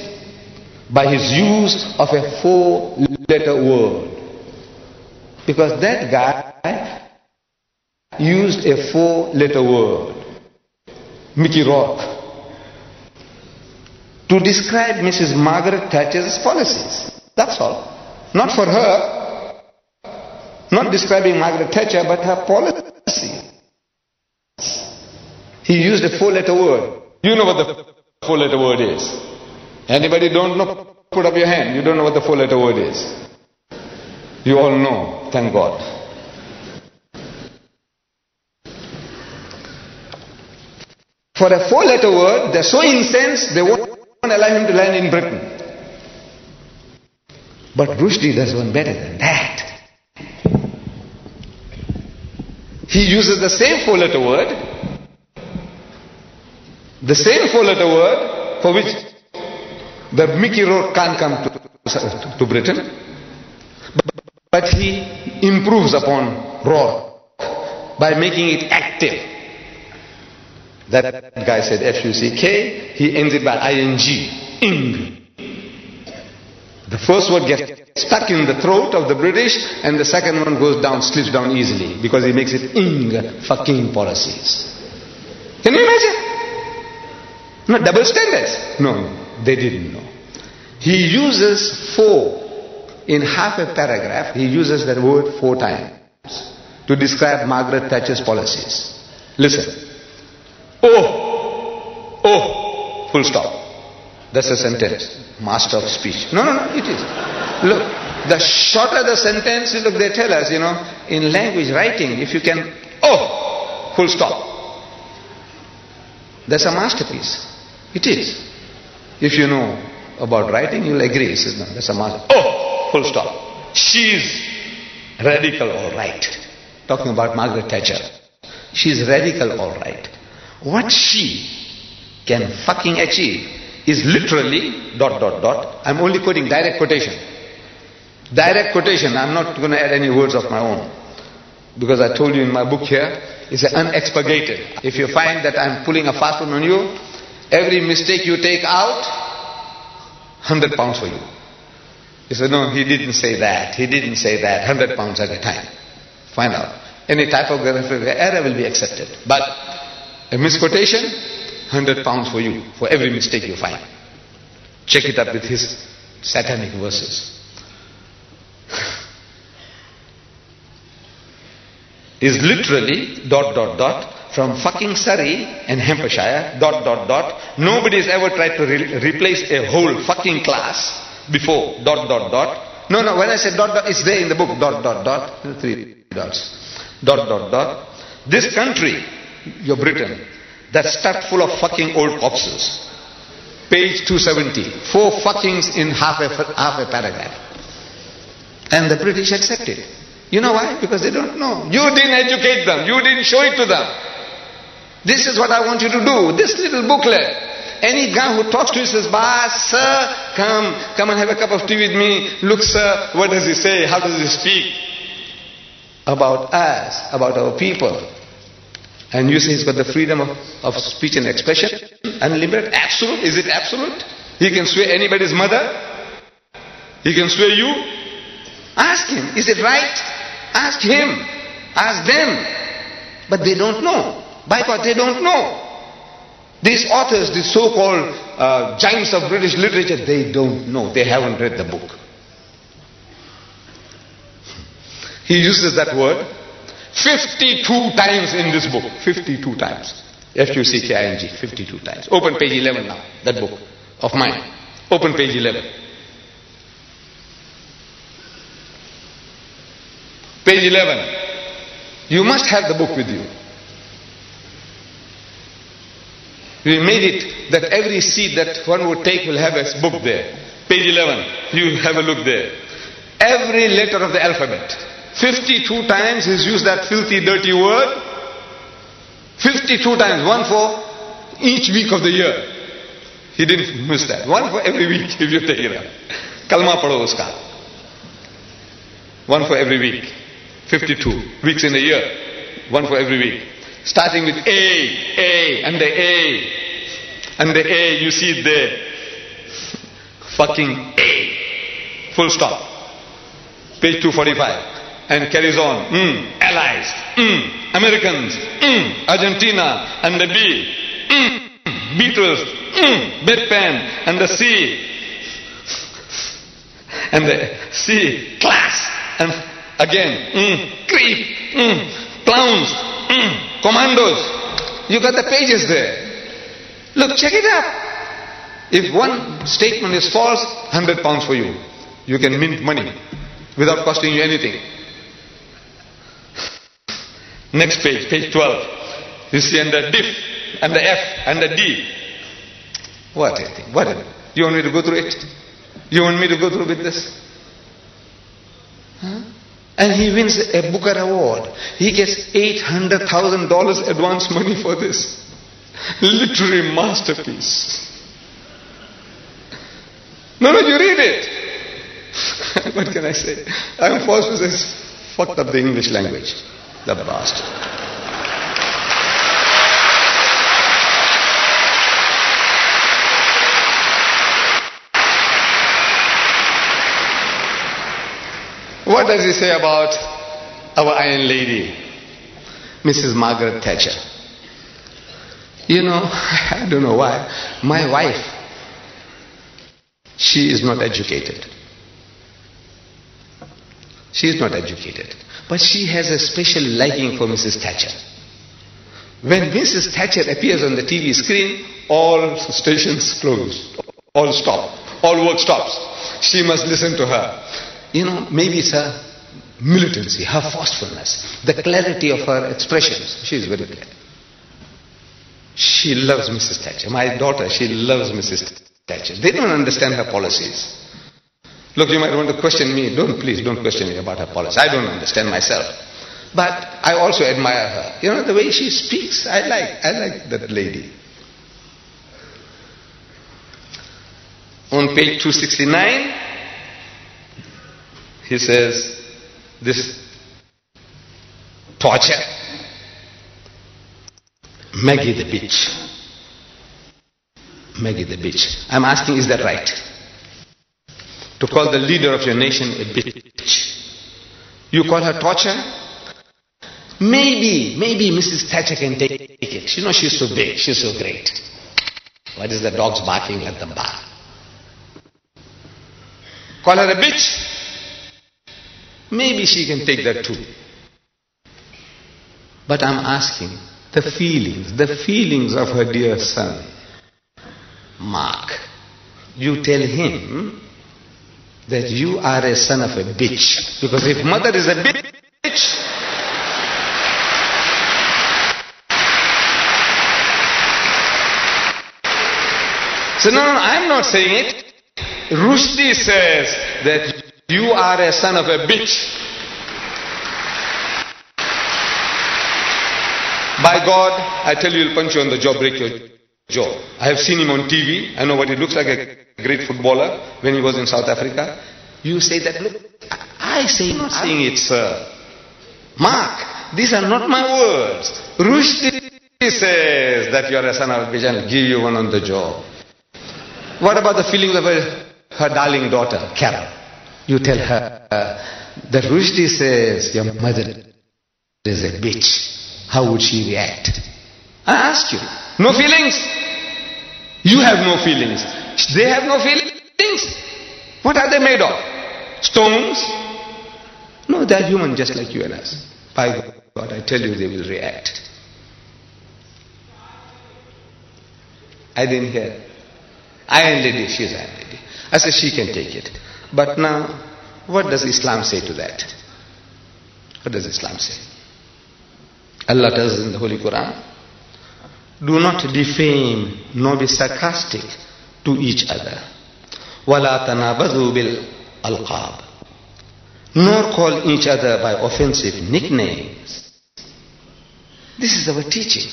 by his use of a 4-letter word. Because that guy used a 4-letter word, Mickey Rourke, to describe Mrs. Margaret Thatcher's policies. That's all. Not for her, not describing Margaret Thatcher, but her policy. He used a 4-letter word. You know what the 4-letter word is. Anybody don't know? Put up your hand. You don't know what the 4-letter word is. You all know, thank God. For a 4-letter word, they're so incensed, they won't allow him to land in Britain. But Rushdie does one better than that. He uses the same 4-letter word, for which the Mickey Road can't come to Britain, but he improves upon roar by making it active. That guy said F-U-C-K, he ends it by I-N-G, ing. The first word gets stuck in the throat of the British, and the second one goes down, slips down easily, because he makes it ing fucking policies. Can you imagine? No, double standards. No, they didn't know. He uses 4 in half a paragraph. He uses that word 4 times to describe Margaret Thatcher's policies. Listen. Oh, full stop. That's a sentence. Master of speech. No, it is. Look, the shorter the sentence, look, they tell us, in language writing, if you can, full stop. That's a masterpiece. It is. If you know about writing, you'll agree. That's a masterpiece. Full stop. She's radical, all right. Talking about Margaret Thatcher. She's radical, all right. What she can fucking achieve is literally ... I'm only quoting direct quotation. Direct quotation. I'm not going to add any words of my own. Because I told you in my book here, it's unexpurgated. If you find that I'm pulling a fast one on you, every mistake you take out, £100 for you. He said, no, he didn't say that. He didn't say that. £100 at a time. Find out. Any typographical error will be accepted. But a misquotation, £100 for you, for every mistake you find. Check it up with his satanic verses. Is literally ... from fucking Surrey and Hampshire ... Nobody's ever tried to replace a whole fucking class before ... No, when I said ... it's there in the book ... 3 dots. ... This country, your Britain, that's stuck full of fucking old corpses. Page 270. 4 fuckings in half a paragraph. And the British accepted. You know why? Because they don't know. You didn't educate them. You didn't show it to them. This is what I want you to do. This little booklet. Any guy who talks to you says, sir, come and have a cup of tea with me. Look, sir, what does he say? How does he speak? About us, about our people. And you say he's got the freedom of speech and expression. Unlimited? Absolute? Is it absolute? He can swear anybody's mother? He can swear you? Ask him. Is it right? Ask him. Ask them. But they don't know. By God, they don't know. These authors, these so-called giants of British literature, they don't know. They haven't read the book. He uses that word 52 times in this book. 52 times. F-U-C-K-I-N-G. 52 times. Open page 11 now. That book of mine. Open page 11. Page 11. You must have the book with you. We made it that every seat that one would take will have a book there. Page 11. You have a look there. Every letter of the alphabet. 52 times he's used that filthy, dirty word. 52 times. One for each week of the year. He didn't miss that. One for every week if you take it up. Kalma padho uska. One for every week. 52 weeks in a year. One for every week. Starting with A, and the A. And the A, you see it there. Fucking A. Full stop. Page 245. And carries on. Allies. Americans. Argentina. And the B. Beatles. Bedpan. And the C. And see, class, and again, creep, clowns, commandos. You got the pages there. Look, check it out. If one statement is false, £100 for you. You can mint money without costing you anything. Next page, page 12. You see under diff, and the F, and the D. What a thing. What a thing. You want me to go through it? You want me to go through with this? Huh? And he wins a Booker Award. He gets $800,000 advance money for this. Literary masterpiece. No, you read it. What can I say? I'm forced to say, fucked up the English language. The bastard. What does he say about our Iron Lady, Mrs. Margaret Thatcher? You know, I don't know why. My wife, she is not educated. She is not educated. But she has a special liking for Mrs. Thatcher. When Mrs. Thatcher appears on the TV screen, all stations close. All stop. All work stops. She must listen to her. You know, maybe it's her militancy, her forcefulness, the clarity of her expressions. She is very clear. She loves Mrs. Thatcher. My daughter, she loves Mrs. Thatcher. They don't understand her policies. Look, you might want to question me. Please don't question me about her policies. I don't understand myself. But I also admire her. You know, the way she speaks, I like that lady. On page 269, he says, this torture, Maggie the bitch. Maggie the bitch. I'm asking, is that right? To call the leader of your nation a bitch. You call her torture? Maybe Mrs. Thatcher can take it. You know, she's so big, she's so great. What is the dogs barking? Let them bark. Call her a bitch? Maybe she can take that too. But I'm asking, the feelings of her dear son, Mark. You tell him that you are a son of a bitch. Because if mother is a bitch, so no, I'm not saying it. Rushdie says that you are a son of a bitch. By God, I tell you, he'll punch you on the jaw, break your jaw. I have seen him on TV. I know what he looks like, a great footballer when he was in South Africa. You say that, look, I say, I'm not saying it, sir. Mark, these are not my words. Rushdie says that you are a son of a bitch and I'll give you one on the jaw. What about the feelings of her darling daughter, Carol? You tell her that Rushdie says your mother is a bitch. How would she react? I ask you. No feelings? You have no feelings. They have no feelings. What are they made of? Stones? No, they are human just like you and us. By God, I tell you, they will react. I didn't hear. Iron Lady, she's Iron Lady. I said she can take it. But now, what does Islam say to that? What does Islam say? Allah tells us in the Holy Quran, do not defame nor be sarcastic to each other. وَلَا تَنَابَذُوا بِالْأَلْقَابِ. Nor call each other by offensive nicknames. This is our teaching.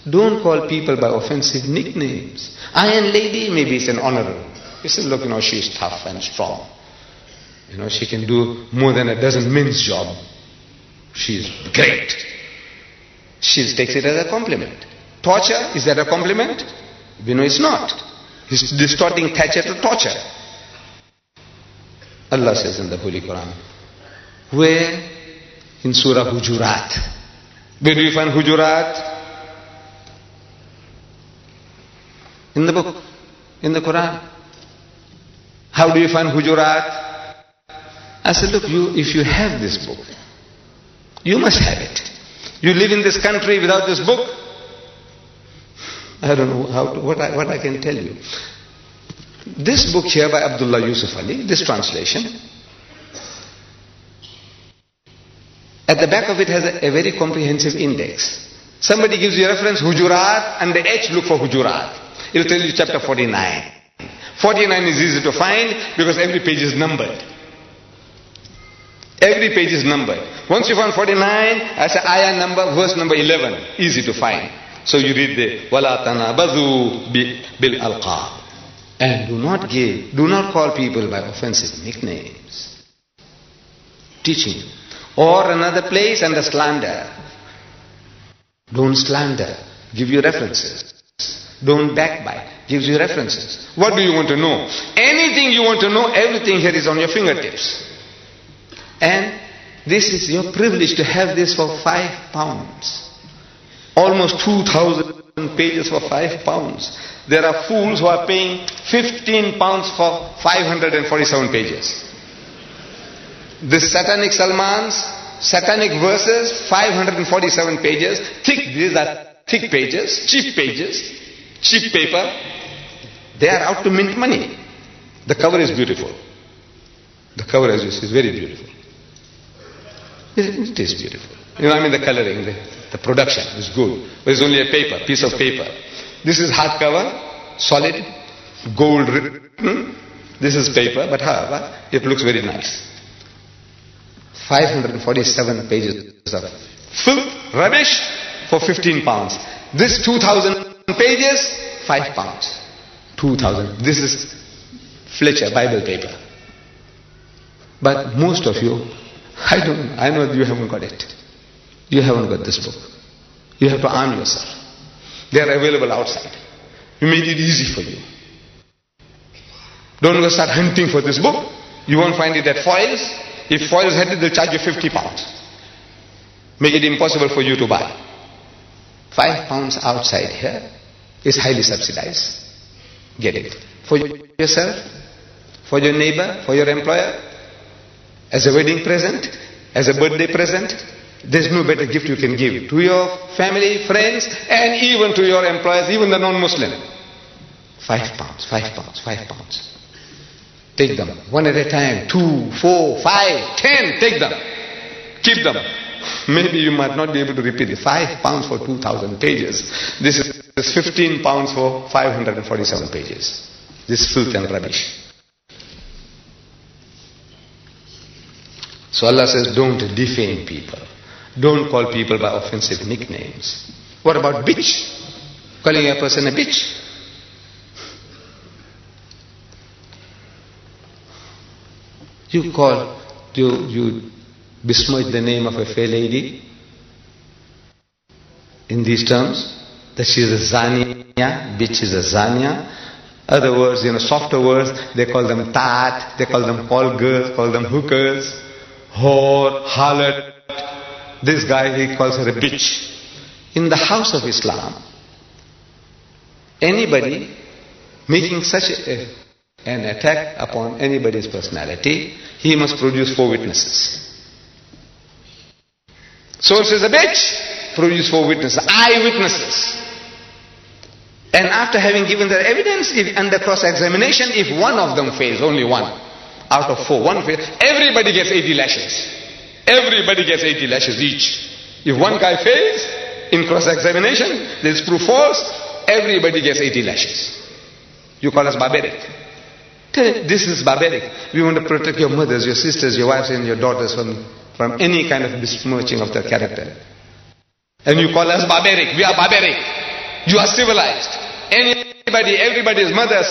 Don't call people by offensive nicknames. Iron Lady, maybe it's an honorable. You say, look, she's tough and strong. She can do more than a dozen men's job. She's great. She takes it as a compliment. Torture, is that a compliment? It's not. He's distorting Thatcher to torture. Allah says in the Holy Quran, where? In Surah Hujurat. Where do you find Hujurat? In the book, in the Quran. How do you find Hujurat? I said, look, if you have this book, you must have it. You live in this country without this book? I don't know what I can tell you. This book here by Abdullah Yusuf Ali, this translation, at the back of it has a very comprehensive index. Somebody gives you a reference, Hujurat, and the H, look for Hujurat. It will tell you chapter 49. 49 is easy to find because every page is numbered. Every page is numbered. Once you find 49, I say ayah number, verse number 11, easy to find. So you read the وَلَا تَنَابَذُوا بِالْأَلْقَابِ. And do not call people by offensive nicknames. Teaching. Or another place under slander. Don't slander. Give you references. Don't backbite. Gives you references. What do you want to know? Anything you want to know, everything here is on your fingertips. And this is your privilege to have this for £5. Almost 2,000 pages for £5. There are fools who are paying £15 for 547 pages. This satanic Salman's satanic verses, 547 pages, thick, these are thick pages, cheap paper. They are out to mint money. The cover is beautiful. The cover, as you see, is very beautiful. It is beautiful. You know, I mean the coloring, the production is good. But it's only a piece of paper. This is hardcover, solid, gold written. This is paper, but however, it looks very nice. 547 pages of filth, rubbish for £15. This 2,000 pages, £5. 2,000. This is Fletcher Bible paper. But most of you, I know you haven't got it. You haven't got this book. You have to arm yourself. They are available outside. We made it easy for you. Don't go start hunting for this book. You won't find it at Foyles. If Foyles had it, they'll charge you £50. Make it impossible for you to buy. £5 outside here is highly subsidized. Get it. For yourself, for your neighbor, for your employer, as a wedding present, as a birthday present. There's no better gift you can give to your family, friends, and even to your employers, even the non-Muslim. £5. Take them, one at a time, 2, 4, 5, 10, take them. Keep them. Maybe you might not be able to repeat it. £5 for 2,000 pages. This is £15 for 547 pages. This filth and rubbish. So Allah says, don't defame people. Don't call people by offensive nicknames. What about bitch? Calling a person a bitch? You besmirch the name of a fair lady in these terms, that she is a zania, bitch is a zania. Other words, softer words, they call them tat, they call them call girls, call them hookers, whore, harlot. This guy, he calls her a bitch. In the house of Islam, anybody making such an attack upon anybody's personality, he must produce 4 witnesses. So says a bitch, produce 4 witnesses, eyewitnesses. And after having given their evidence, if under cross-examination, if one of them fails, only one out of 4, one fails, everybody gets 80 lashes. Everybody gets 80 lashes each. If one guy fails in cross-examination, there is proof false, everybody gets 80 lashes. You call us barbaric. This is barbaric. We want to protect your mothers, your sisters, your wives and your daughters from any kind of besmirching of their character. And you call us barbaric. We are barbaric. You are civilized. Everybody's mother,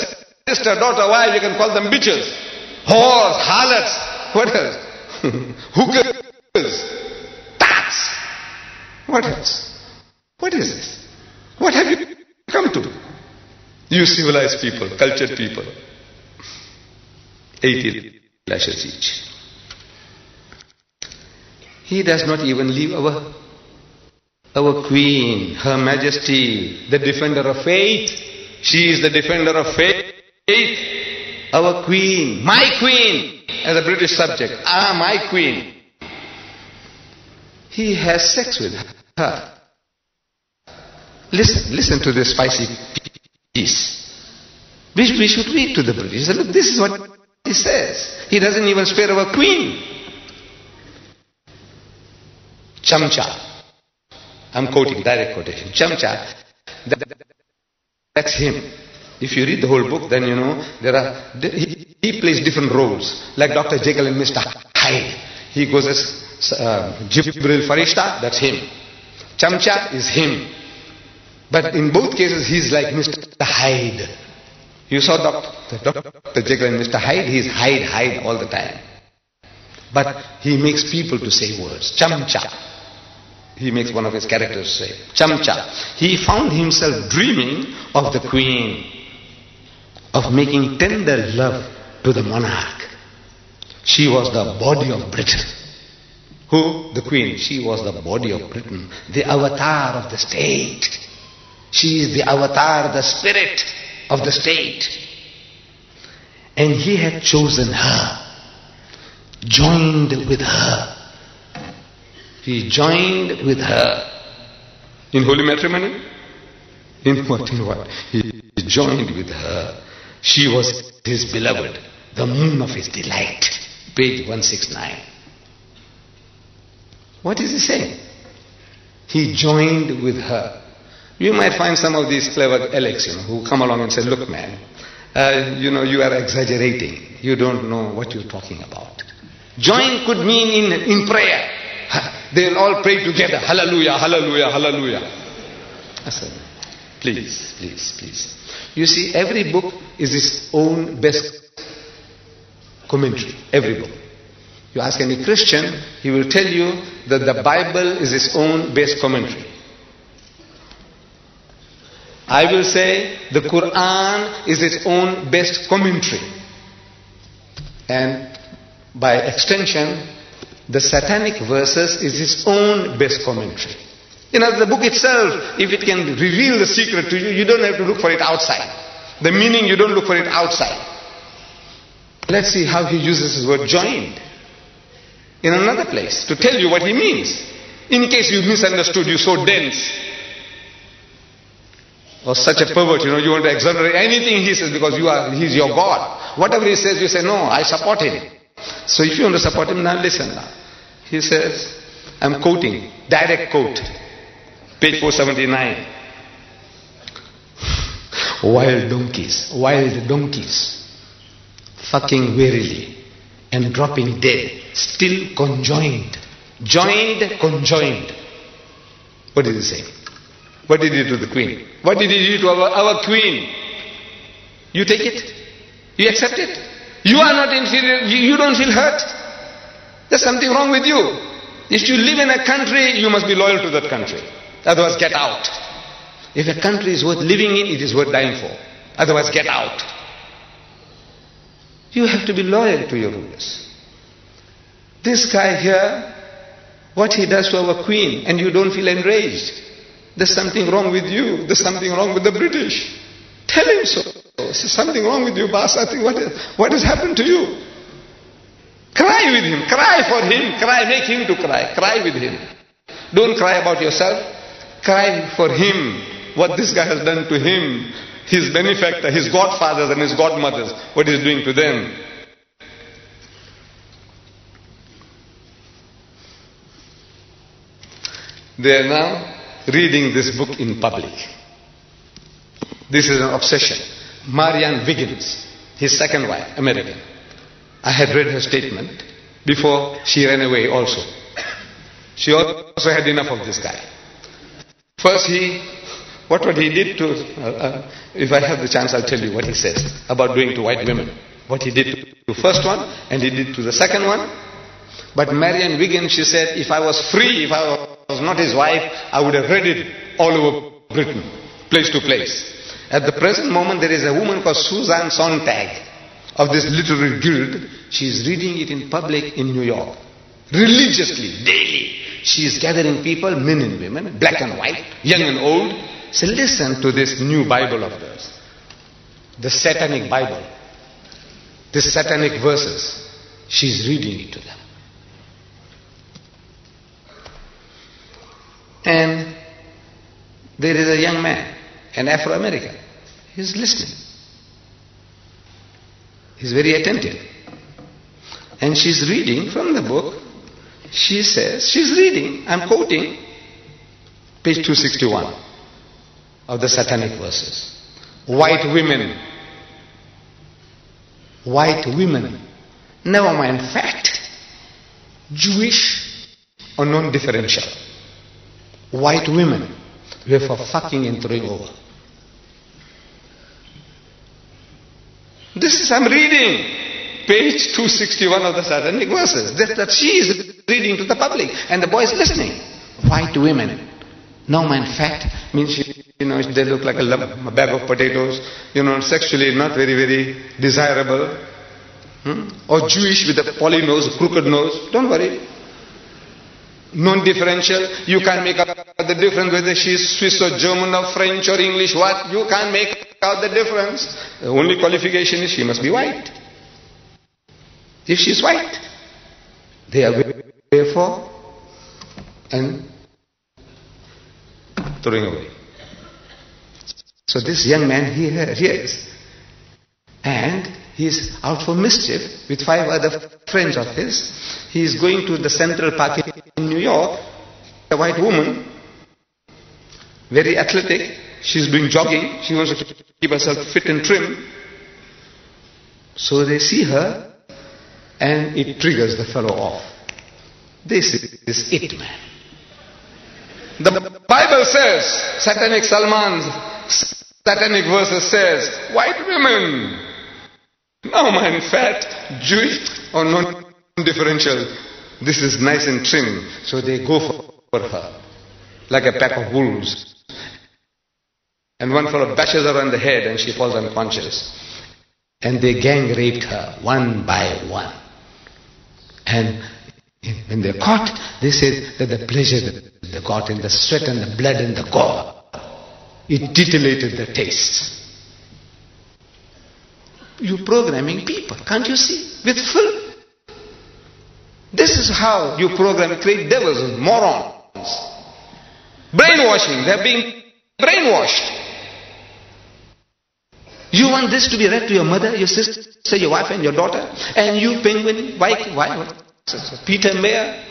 sister, daughter, wife, you can call them bitches, whores, harlots, what else? Hookers, tats. What else? What is this? What have you come to? You civilized people, cultured people. 80 lashes each. He does not even leave our queen, her majesty, the defender of faith. She is the defender of faith. Our queen, my queen, as a British subject. My queen. He has sex with her. Listen to this spicy piece. We should read to the British. He said, look, this is what he says. He doesn't even spare our queen. Chamcha. I'm quoting, direct quotation. Chamcha. That's him. If you read the whole book, then you know he plays different roles. Like Dr. Jekyll and Mr. Hyde. He goes as Jibril Farishta, that's him. Chamcha is him. But in both cases, he's like Mr. Hyde. You saw Dr. Jekyll and Mr. Hyde, he's Hyde all the time. But he makes people to say words. Chamcha. He makes one of his characters say. Chamcha. He found himself dreaming of the queen, of making tender love to the monarch. She was the body of Britain. Who? The queen. She was the body of Britain, the avatar of the state. She is the avatar, the spirit of the state. And he had chosen her, joined with her. He joined with her. In holy matrimony? In what? He joined with her. She was his beloved, the moon of his delight. Page 169. What is he saying? He joined with her. You might find some of these clever elects, who come along and say, look man, you are exaggerating. You don't know what you're talking about. Join could mean in prayer. They'll all pray together. Hallelujah, hallelujah, hallelujah. I said, please. You see, every book is its own best commentary. Every book. You ask any Christian, he will tell you that the Bible is its own best commentary. I will say the Quran is its own best commentary. And by extension, the satanic verses is its own best commentary. The book itself, if it can reveal the secret to you, you don't have to look for it outside. The meaning, you don't look for it outside. Let's see how he uses his word joined in another place to tell you what he means. In case you misunderstood, you're so dense. Or such a pervert, you want to exonerate anything he says because he's your God. Whatever he says, you say, no, I support him. So if you want to support him, now listen now. He says, I'm quoting, direct quote, page 479. Wild donkeys, fucking wearily and dropping dead, still conjoined. Conjoined. What did he say? What did he do to the queen? What did he do to our queen? You take it? You accept it? You are not inferior. You don't feel hurt. There's something wrong with you. If you live in a country, you must be loyal to that country. Otherwise, get out. If a country is worth living in, it is worth dying for. Otherwise, get out. You have to be loyal to your rulers. This guy here, what he does to our queen, and you don't feel enraged. There's something wrong with you. There's something wrong with the British. Tell him so. There's something wrong with you, boss. I think what has happened to you? Cry with him. Cry for him. Cry. Make him to cry. Cry with him. Don't cry about yourself. Cry for him. What this guy has done to him. His benefactor, his godfathers and his godmothers. What he's doing to them. They are now reading this book in public. This is an obsession. Marianne Wiggins, his second wife, American. I had read her statement before she ran away also. She also had enough of this guy. First what he did to, if I have the chance I'll tell you what he says about doing to white women. What he did to the first one and he did to the second one. But Marianne Wiggins, she said, if I was free, if I was not his wife, I would have read it all over Britain, place to place. At the present moment, there is a woman called Susan Sontag of this literary guild. She is reading it in public in New York. Religiously, daily. She is gathering people, men and women, black and white, young and old. So listen to this new Bible of theirs. The satanic Bible. The satanic verses. She's reading it to them. And there is a young man, an Afro-American. He's listening. He's very attentive. And she's reading from the book. She says, she's reading, I'm quoting, page 261 of the Satanic Verses. White women. White women. Never mind fat, Jewish or non-differential. White women were for fucking and throwing over. This is, I'm reading page 261 of the Satanic Verses. That she is reading to the public and the boy is listening. White women, no man fat, means they look like a bag of potatoes, sexually not very, very desirable. Or Jewish with a poly nose, crooked nose, don't worry. Non-differential, you can't make out the difference whether she is Swiss or German or French or English, what? You can't make out the difference. The only qualification is she must be white. If she is white, they are therefore and throwing away. So this young man, he hears, and he is out for mischief with 5 other friends of his. He is going to the Central Park in New York. A white woman, very athletic. She is doing jogging. She wants to keep herself fit and trim. So they see her, and it triggers the fellow off. This is it, man. The Bible says, Satanic Verses says, white women, no man fat, Jewish or non-differential. This is nice and trim. So they go for her like a pack of wolves. And one fellow bashes her on the head and she falls unconscious. And they gang raped her one by one. And when they're caught, they said that the pleasure that they got in the sweat and the blood and the gore, it titillated the taste. You're programming people, can't you see? With film. This is how you program, create devils and morons. Brainwashing, they're being brainwashed. You want this to be read to your mother, your sister, your wife and your daughter, and you Penguin Peter Mayer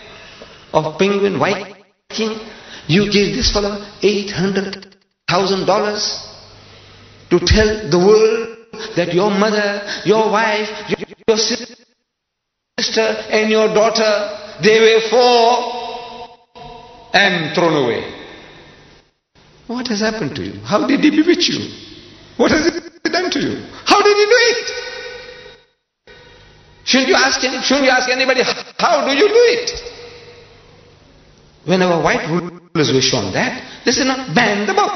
of Penguin Viking, you gave this fellow $800,000 to tell the world that your mother, your wife, your sister and your daughter, they were for and thrown away. What has happened to you? How did he bewitch you? What has he done to you? How did he do it? Shouldn't you ask anybody, how do you do it? Whenever white rulers were shown that, they said, no, ban the book.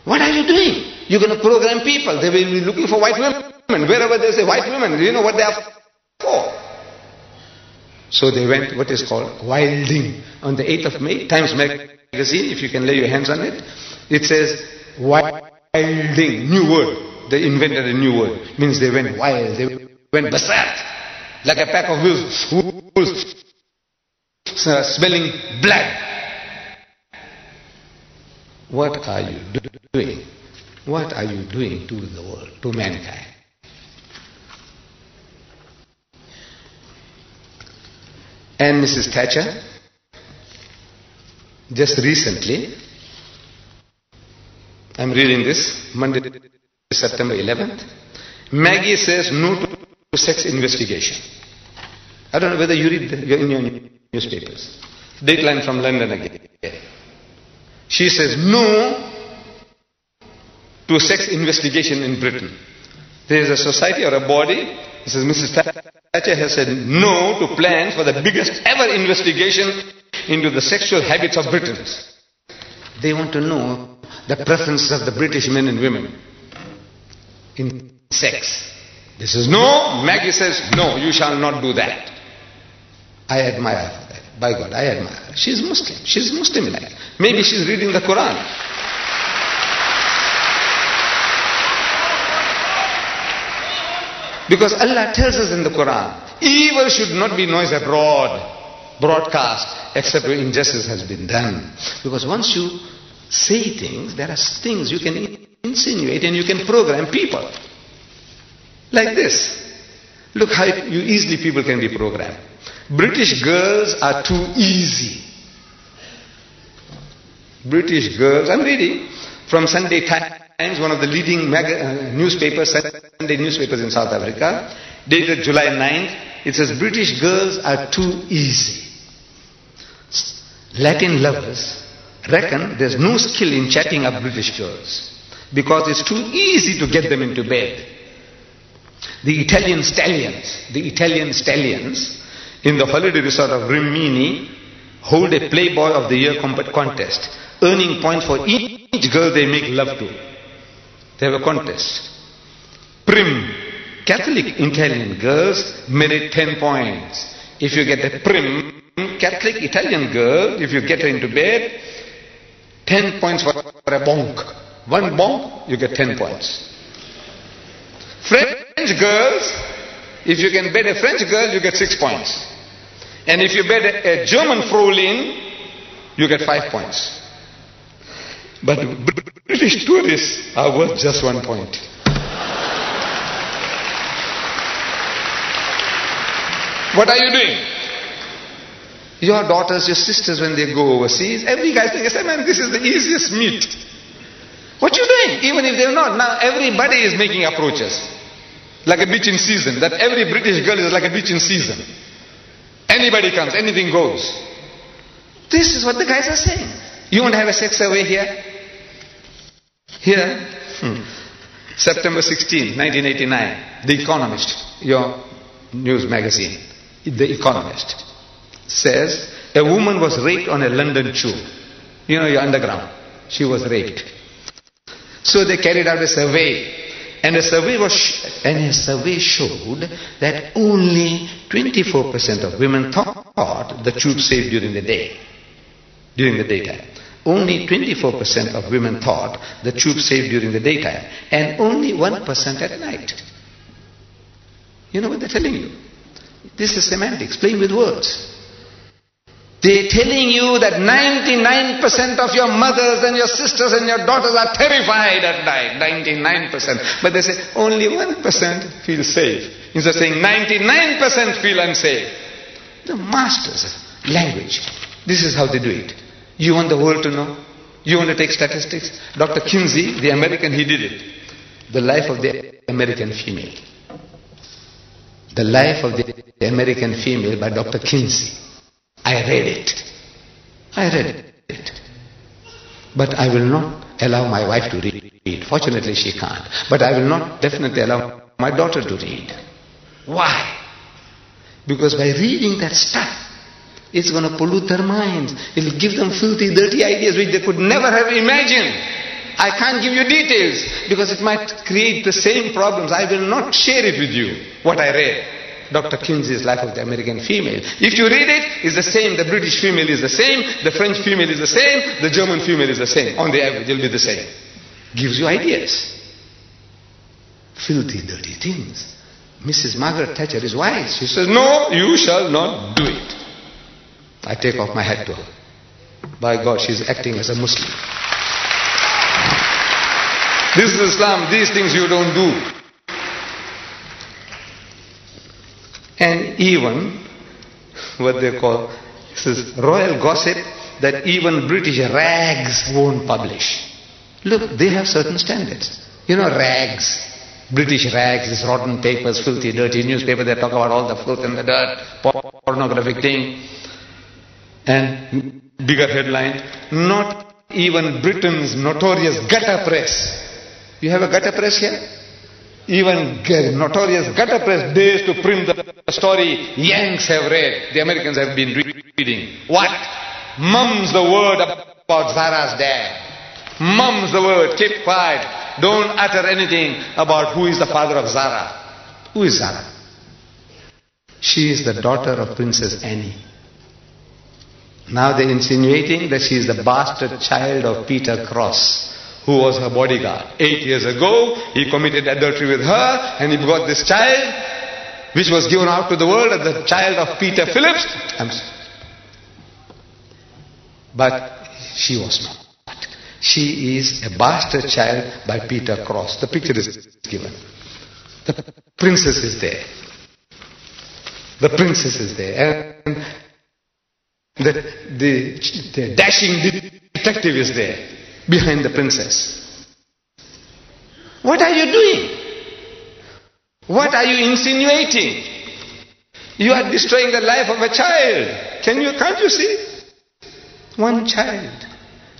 What are you doing? You're going to program people. They will be looking for white women. Wherever there's a white woman, do you know what they are for? So they went what is called wilding. On the 8th of May, Times Magazine, if you can lay your hands on it, it says wilding, new word. They invented a new word. It means they went wild, they went berserk, like a pack of wolves smelling blood. What are you doing? What are you doing to the world, to mankind? And Mrs. Thatcher, just recently, I'm reading this, Monday, September 11th, Maggie says no to sex investigation. I don't know whether you read in your newspapers. Dateline from London again. She says no to sex investigation in Britain. There is a society or a body, this is Mrs. Thatcher has said no to plans for the biggest ever investigation into the sexual habits of Britons. They want to know the preferences of the British men and women in sex. This is no. Maggie says no, you shall not do that. I admire her. By God, I admire her. She's Muslim. She's Muslim-like. Maybe she's reading the Quran. Because Allah tells us in the Quran, evil should not be noised abroad, broadcast, except when injustice has been done. Because once you say things, there are things you can insinuate and you can program people. Like this. Look how easily people can be programmed. British girls are too easy. British girls, I'm reading from Sunday Times, one of the leading newspapers, Sunday newspapers in South Africa, dated July 9th. It says, British girls are too easy. Latin lovers reckon there's no skill in chatting up British girls because it's too easy to get them into bed. The Italian stallions in the holiday resort of Rimini hold a Playboy of the Year contest, earning points for each girl they make love to. They have a contest. Prim, Catholic Italian girls merit 10 points. If you get a prim, Catholic Italian girl, if you get her into bed, 10 points for a bonk. One bonk, you get 10 points. French girls, if you can bed a French girl, you get 6 points. And if you bed a German Fraulein, you get 5 points. But British tourists are worth just 1 point. What are you doing? Your daughters, your sisters, when they go overseas, every guy thinks, man, this is the easiest meat. What you doing? Even if they're not, now everybody is making approaches. Like a beach in season. That every British girl is like a beach in season. Anybody comes, anything goes. This is what the guys are saying. You want to have a sex survey here? Here, September 16, 1989, The Economist, your news magazine, The Economist, says a woman was raped on a London tube. You know, your underground. She was raped. So they carried out a survey. And a survey showed that only 24% of women thought the tube safe during the day, during the daytime. Only 24% of women thought the tube safe during the daytime, and only 1% at night. You know what they're telling you? This is semantics, playing with words. They're telling you that 99% of your mothers and your sisters and your daughters are terrified at night. 99%. But they say only 1% feel safe. Instead of saying 99% feel unsafe. The masters of language. This is how they do it. You want the world to know? You want to take statistics? Dr. Kinsey, the American, he did it. The life of the American female. The life of the American female by Dr. Kinsey. I read it. But I will not allow my wife to read. Fortunately, she can't. But I will not definitely allow my daughter to read. Why? Because by reading that stuff, it's going to pollute their minds. It will give them filthy, dirty ideas which they could never have imagined. I can't give you details because it might create the same problems. I will not share it with you, what I read. Dr. Kinsey's Life of the American Female. If you read it, it's the same. The British female is the same. The French female is the same. The German female is the same. On the average, it'll be the same. Gives you ideas. Filthy, dirty things. Mrs. Margaret Thatcher is wise. She says, no, you shall not do it. I take off my hat to her. By God, she's acting as a Muslim. This is Islam. These things you don't do. And even what they call, this is royal gossip, that even British rags won't publish. Look, they have certain standards. You know, rags, British rags, these rotten papers, filthy, dirty newspaper, they talk about all the filth and the dirt, pornographic thing. And bigger headline, not even Britain's notorious gutter press. You have a gutter press here? Even notorious gutter press dares to print the story Yanks have read. The Americans have been reading. What? Mum's the word about Zara's dad. Mum's the word. Keep quiet. Don't utter anything about who is the father of Zara. Who is Zara? She is the daughter of Princess Anne. Now they're insinuating that she is the bastard child of Peter Cross, who was her bodyguard. 8 years ago, he committed adultery with her and he got this child, which was given out to the world as the child of Peter Phillips. But she was not. She is a bastard child by Peter Cross. The picture is given. The princess is there. The princess is there. And the dashing detective is there behind the princess. What are you doing? What are you insinuating? You are destroying the life of a child. Can't you see? One child.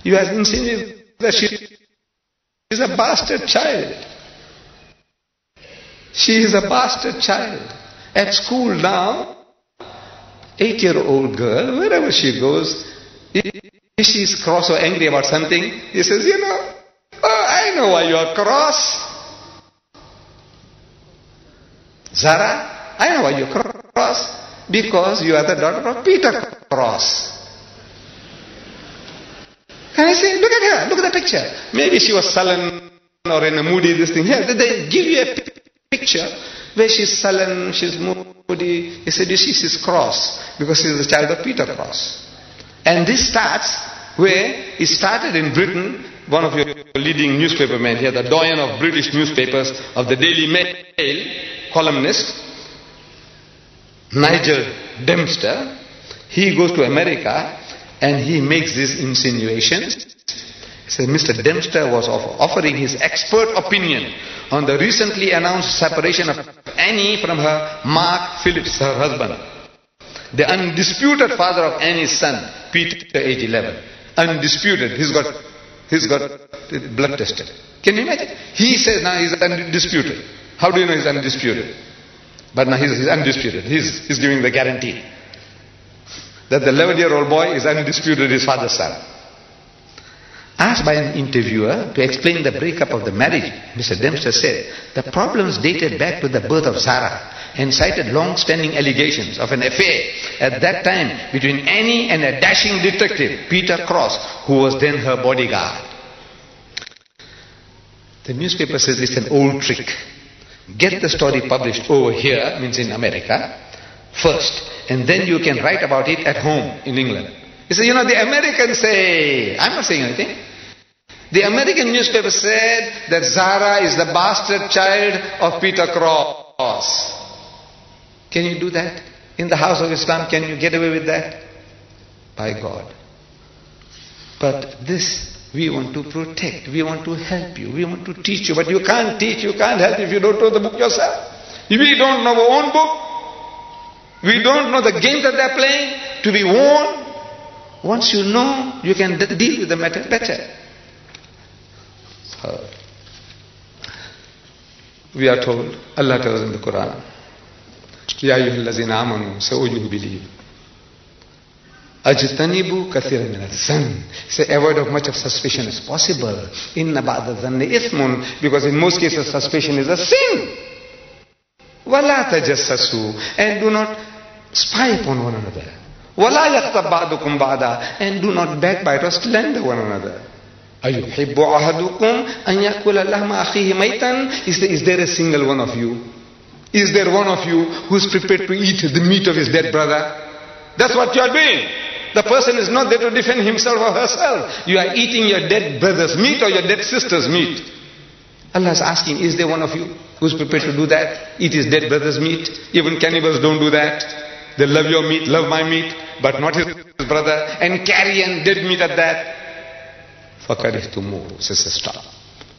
You are insinuating that she is a bastard child. She is a bastard child. At school now, 8-year-old girl, wherever she goes, if she is cross or angry about something, he says, I know why you are cross. Zara, I know why you are cross. Because you are the daughter of Peter Cross. Can I say, look at her, look at the picture. Maybe she was sullen or in a moody, this thing. Here, they give you a picture where she's sullen, she's moody. He said, you see, she's cross because she's the child of Peter Cross. And this starts where it started in Britain. One of your leading newspaper men here, the doyen of British newspapers, of the Daily Mail, columnist, Nigel Dempster, he goes to America and he makes these insinuations. He says, Mr. Dempster was offering his expert opinion on the recently announced separation of Annie from her Mark Phillips, her husband. The undisputed father of Annie's son, Peter, age 11. Undisputed. He's got blood tested. Can you imagine? He says now he's undisputed. How do you know he's undisputed? But now he's undisputed. He's giving the guarantee that the 11-year-old boy is undisputed his father's son. Asked by an interviewer to explain the breakup of the marriage, Mr. Dempster said, the problems dated back to the birth of Sarah and cited long-standing allegations of an affair at that time between Annie and a dashing detective, Peter Cross, who was then her bodyguard. The newspaper says it's an old trick. Get the story published over here, means in America, first, and then you can write about it at home in England. You say, the Americans say, I'm not saying anything. The American newspaper said that Zara is the bastard child of Peter Cross. Can you do that? In the house of Islam, can you get away with that? By God. But this we want to protect, we want to help you, we want to teach you, but you can't teach, you can't help if you don't know the book yourself. If we don't know our own book, we don't know the games that they're playing, to be warned. Once you know, you can deal with the matter better. We are told, Allah tells in the Quran, Ya ayyuhallazina amanu, so you believe. Ajtanibu kathiran min al-zann. Say, avoid of much of suspicion as possible. Inna ba'da dhanni ithmun, because in most cases suspicion is a sin. Wala tajassasu, and do not spy upon one another. Wala yaghtab ba'dukum ba'da, and do not backbite or slander one another. Ayuhibbu ahadukum an yakula lahma akhihi maitan. Is there a single one of you? Is there one of you who is prepared to eat the meat of his dead brother? That's what you are doing. The person is not there to defend himself or herself. You are eating your dead brother's meat or your dead sister's meat. Allah is asking, is there one of you who is prepared to do that? Eat his dead brother's meat. Even cannibals don't do that. They love your meat, love my meat, but not his brother, and carry and dead meat at that. فَكَرِهْتُمُوهُ, says stop.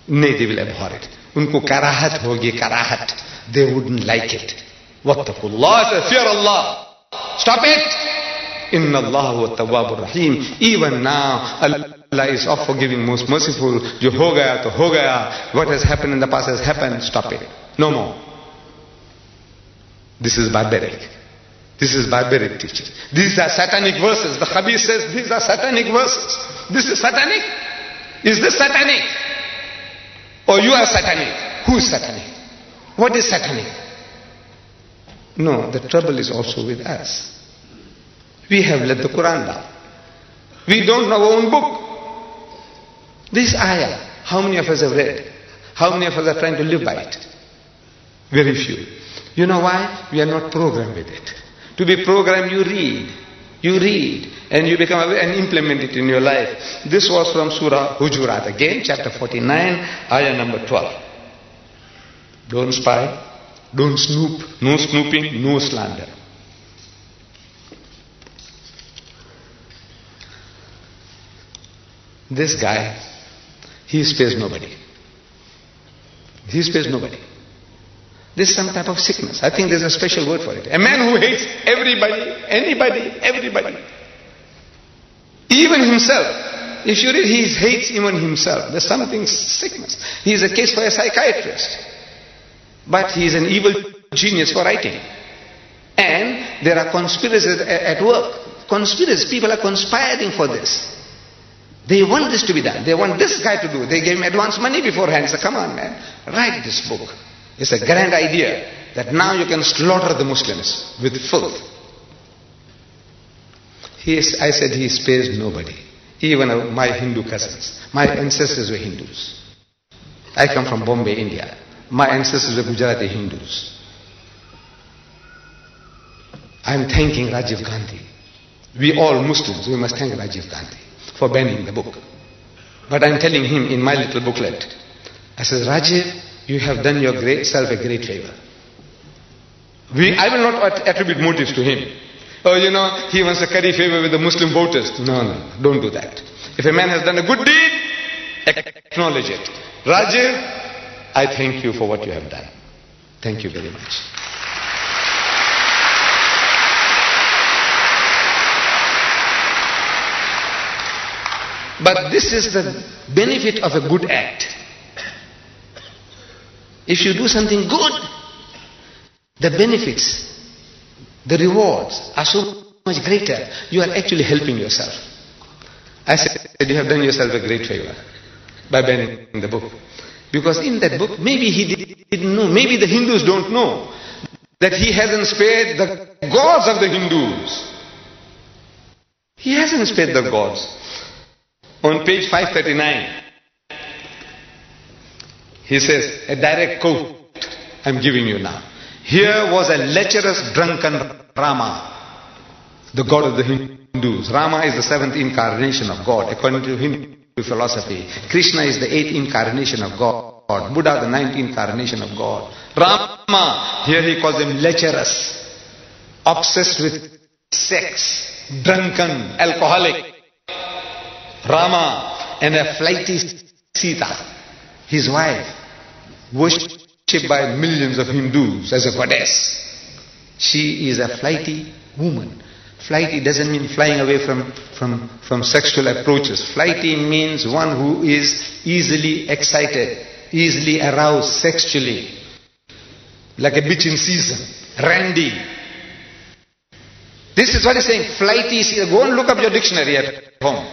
Nay, they will abhor it. Unko karahat hogi, karahat. They wouldn't like it. Wattaqullah, fear Allah. Stop it. Inna Allah wa tawwabur rahim. Even now, Allah is of forgiving, most merciful. Jo ho gaya to ho gaya. What has happened in the past has happened. Stop it. No more. This is barbaric. This is barbaric teaching. These are satanic verses. The Habib says these are satanic verses. This is satanic. Is this satanic? Or you are satanic? Who is satanic? What is satanic? No, the trouble is also with us. We have let the Quran down. We don't know our own book. This ayah, How many of us have read? How many of us are trying to live by it? Very few. You know why? We are not programmed with it. To be programmed, you read, and you become aware and implement it in your life. This was from Surah Hujurat, again, chapter 49, ayah number 12. Don't spy, don't snoop, no snooping, no slander. This guy, he spares nobody. He spares nobody. This is some type of sickness. I think there's a special word for it. A man who hates everybody, anybody, everybody. Even himself. If you read, he hates even himself. There's something sickness. He is a case for a psychiatrist. But he is an evil genius for writing. And there are conspiracies at work. Conspiracies. People are conspiring for this. They want this to be done. They want this guy to do. They gave him advance money beforehand. So come on, man, write this book. It's a grand idea that now you can slaughter the Muslims with filth. I said he spares nobody. Even my Hindu cousins. My ancestors were Hindus. I come from Bombay, India. My ancestors were Gujarati Hindus. I'm thanking Rajiv Gandhi. We all Muslims, we must thank Rajiv Gandhi for banning the book. But I'm telling him in my little booklet, I said, Rajiv, you have done yourself a great favor. I will not attribute motives to him. Oh, he wants to curry favor with the Muslim voters. No, don't do that. If a man has done a good deed, acknowledge it. Rajiv, I thank you for what you have done. Thank you very much. But this is the benefit of a good act. If you do something good, the benefits, the rewards are so much greater. You are actually helping yourself. I said, you have done yourself a great favor by banning the book. Because in that book, maybe he didn't know, maybe the Hindus don't know that he hasn't spared the gods of the Hindus. He hasn't spared the gods. On page 539, he says, a direct quote I'm giving you now. Here was a lecherous, drunken Rama, the god of the Hindus. Rama is the seventh incarnation of God, according to Hindu philosophy. Krishna is the eighth incarnation of God. Buddha, the ninth incarnation of God. Rama, here he calls him lecherous, obsessed with sex, drunken, alcoholic. Rama and a flighty Sita, his wife, worshipped by millions of Hindus as a goddess. She is a flighty woman. Flighty doesn't mean flying away from sexual approaches. Flighty means one who is easily excited, easily aroused sexually. Like a bitch in season. Randy. This is what he's saying. Flighty. Go and look up your dictionary at home.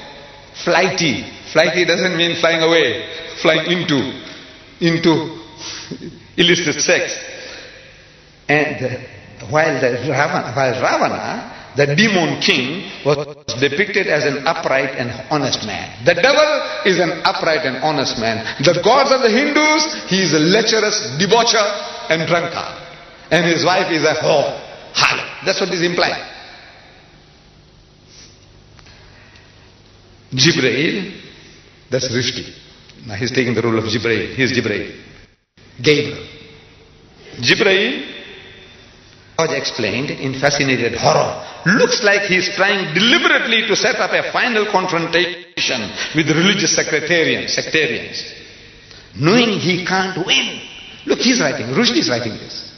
Flighty. Flighty doesn't mean flying away, flying into illicit sex. And while Ravana, the demon king, was depicted as an upright and honest man. The devil is an upright and honest man. The gods of the Hindus, he is a lecherous debaucher and drunkard. And his wife is a whore, harlot. That's what is implied. Jibreel, that's Rushdie. Now he's taking the role of Jibreel. He is Jibreel. Gabriel. Jibreel, God explained in fascinated horror, looks like he's trying deliberately to set up a final confrontation with religious sectarians, knowing he can't win. Look, he's writing, Rushdie is writing this.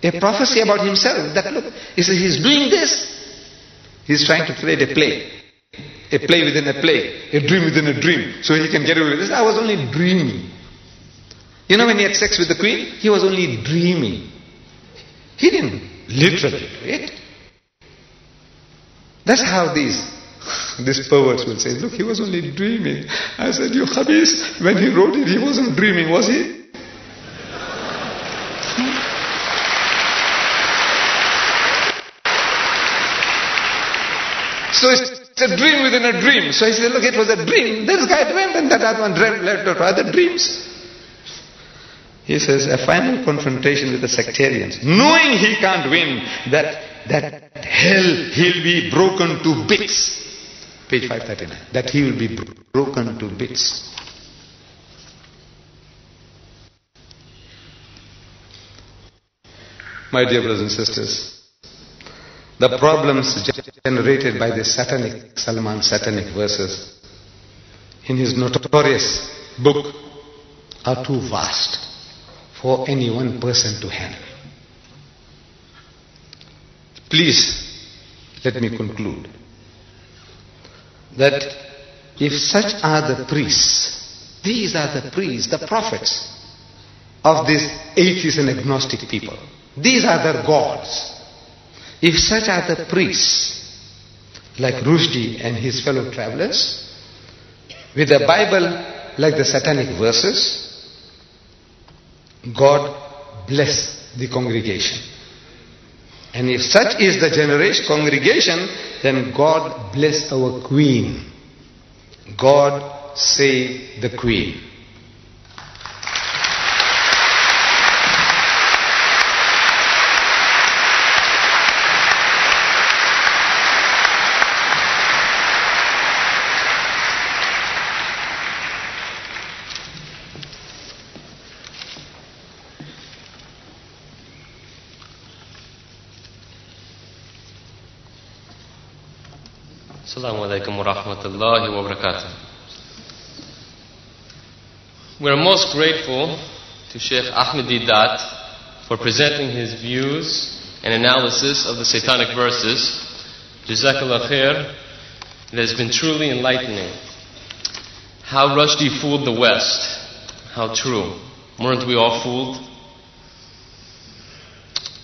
A prophecy about himself, that look, he's doing this. He's trying to create a play. A play within a play, a dream within a dream, so he can get away with this. I was only dreaming. When he had sex with the queen, he was only dreaming. He didn't literally do it. That's how these perverts will say, look, he was only dreaming. I said, you khabis, when he wrote it, he wasn't dreaming, was he? So a dream within a dream. So he said, look, it was a dream. This guy went and that other one led to other dreams. He says, a final confrontation with the sectarians, knowing he can't win, that hell, he'll be broken to bits. Page 539. That he will be broken to bits. My dear brothers and sisters, the problems generated by this Salman's satanic verses in his notorious book are too vast for any one person to handle. Please, let me conclude that if such are the priests, these are the priests, the prophets of these atheists and agnostic people, these are their gods. If such are the priests, like Rushdie and his fellow travelers, with the Bible like the satanic verses, God bless the congregation. And if such is the generation congregation, then God bless our queen. God save the queen.
Assalamu alaikum wa rahmatullahi wa barakatuh. We are most grateful to Sheikh Ahmed Deedat for presenting his views and analysis of the satanic verses. Jazakallah khair. It has been truly enlightening. How Rushdie fooled the West. How true. Weren't we all fooled?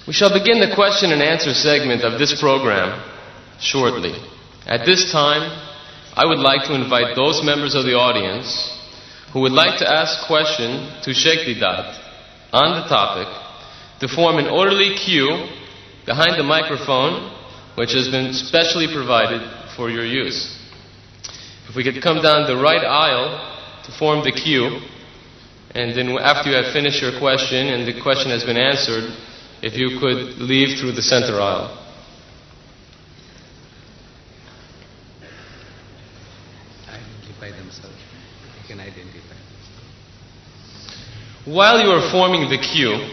We shall begin the question and answer segment of this program shortly. At this time, I would like to invite those members of the audience who would like to ask a question to Sheikh Deedat on the topic to form an orderly queue behind the microphone, which has been specially provided for your use. If we could come down the right aisle to form the queue, and then after you have finished your question and the question has been answered, if you could leave through the center aisle.
Themselves. They can identify themselves.
While you are forming the queue,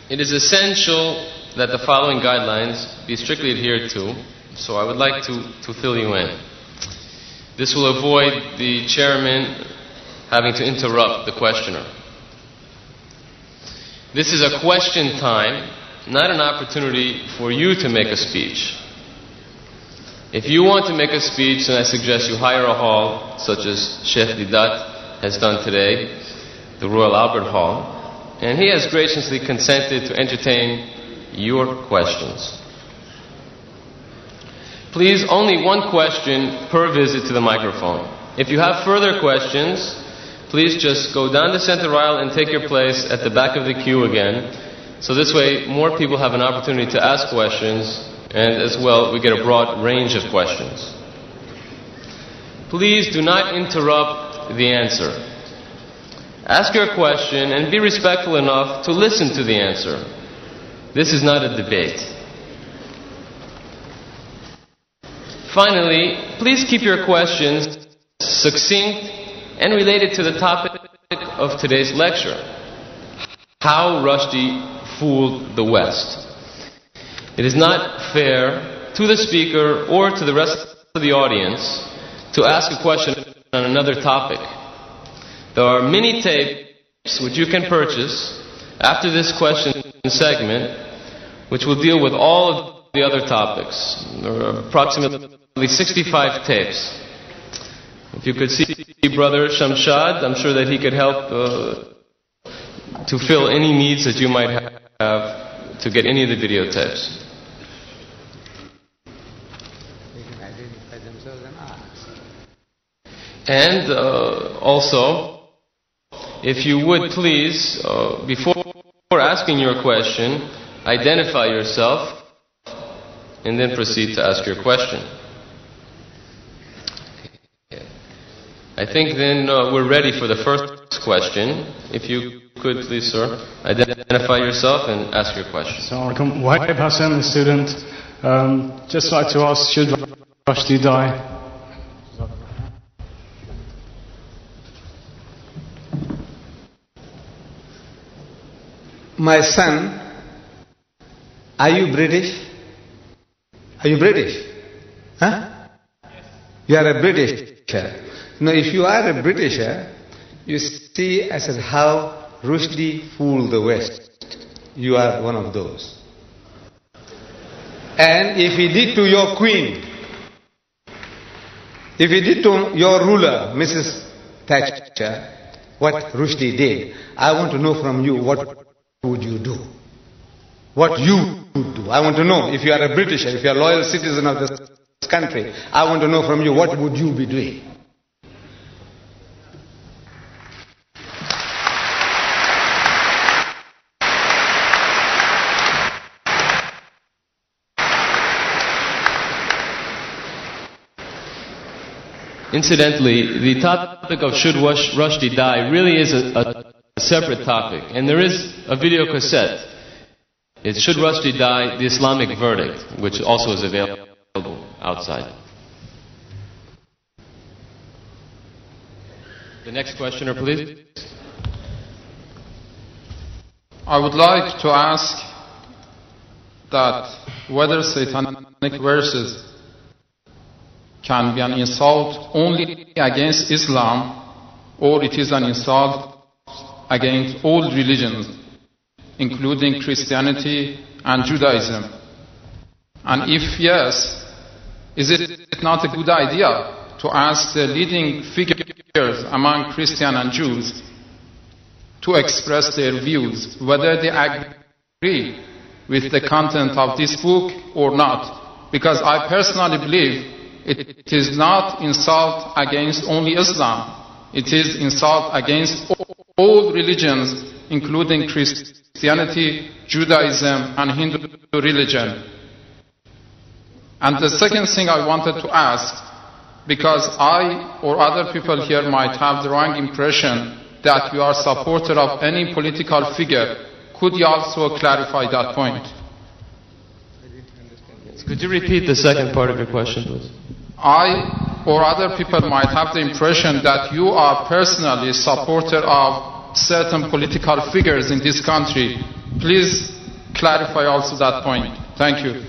it is essential that the following guidelines be strictly adhered to, so I would like to fill you in. This will avoid the chairman having to interrupt the questioner. This is a question time, not an opportunity for you to make a speech. If you want to make a speech, then I suggest you hire a hall, such as Sheikh Deedat has done today, the Royal Albert Hall, and he has graciously consented to entertain your questions. Please, only one question per visit to the microphone. If you have further questions, please just go down the center aisle and take your place at the back of the queue again, so this way more people have an opportunity to ask questions. And as well, we get a broad range of questions. Please do not interrupt the answer. Ask your question and be respectful enough to listen to the answer. This is not a debate. Finally, please keep your questions succinct and related to the topic of today's lecture. How Rushdie fooled the West. It is not fair to the speaker or to the rest of the audience to ask a question on another topic. There are many tapes which you can purchase after this question segment which will deal with all of the other topics. There are approximately 65 tapes. If you could see Brother Shamshad, I'm sure that he could help to fill any needs that you might have to get any of the videotapes. And also, if you would please, before asking your question, identify yourself and then proceed to ask your question. I think then we're ready for the first question. If you could, please, sir, identify yourself and ask your question.
So, Wahib Hassan, the student. Just like to ask, should Rushdie die?
My son, are you British? Are you British? Huh? You are a Britisher. Now, if you are a Britisher, you see, I said, how Rushdie fooled the West. You are one of those. And if he did to your queen, if he did to your ruler, Mrs. Thatcher, what Rushdie did, I want to know from you, what would you do? What you would do? I want to know, if you are a Britisher, if you are a loyal citizen of this country, I want to know from you, what would you be doing?
Incidentally, the topic of should Rushdie die really is a separate topic. And there is a video cassette. It's Should Rushdie Die? The Islamic Verdict, which also is available outside. The next questioner, please.
I would like to ask that whether satanic verses can be an insult only against Islam, or it is an insult against all religions, including Christianity and Judaism. And if yes, is it not a good idea to ask the leading figures among Christians and Jews to express their views, whether they agree with the content of this book or not? Because I personally believe it is not insult against only Islam. It is insult against all religions, including Christianity, Judaism, and Hindu religion. And the second thing I wanted to ask, because I or other people here might have the wrong impression that you are a supporter of any political figure, could you also clarify that point?
Could you repeat the second part of your question, please?
I or other people might have the impression that you are personally a supporter of certain political figures in this country. Please clarify also that point. Thank you.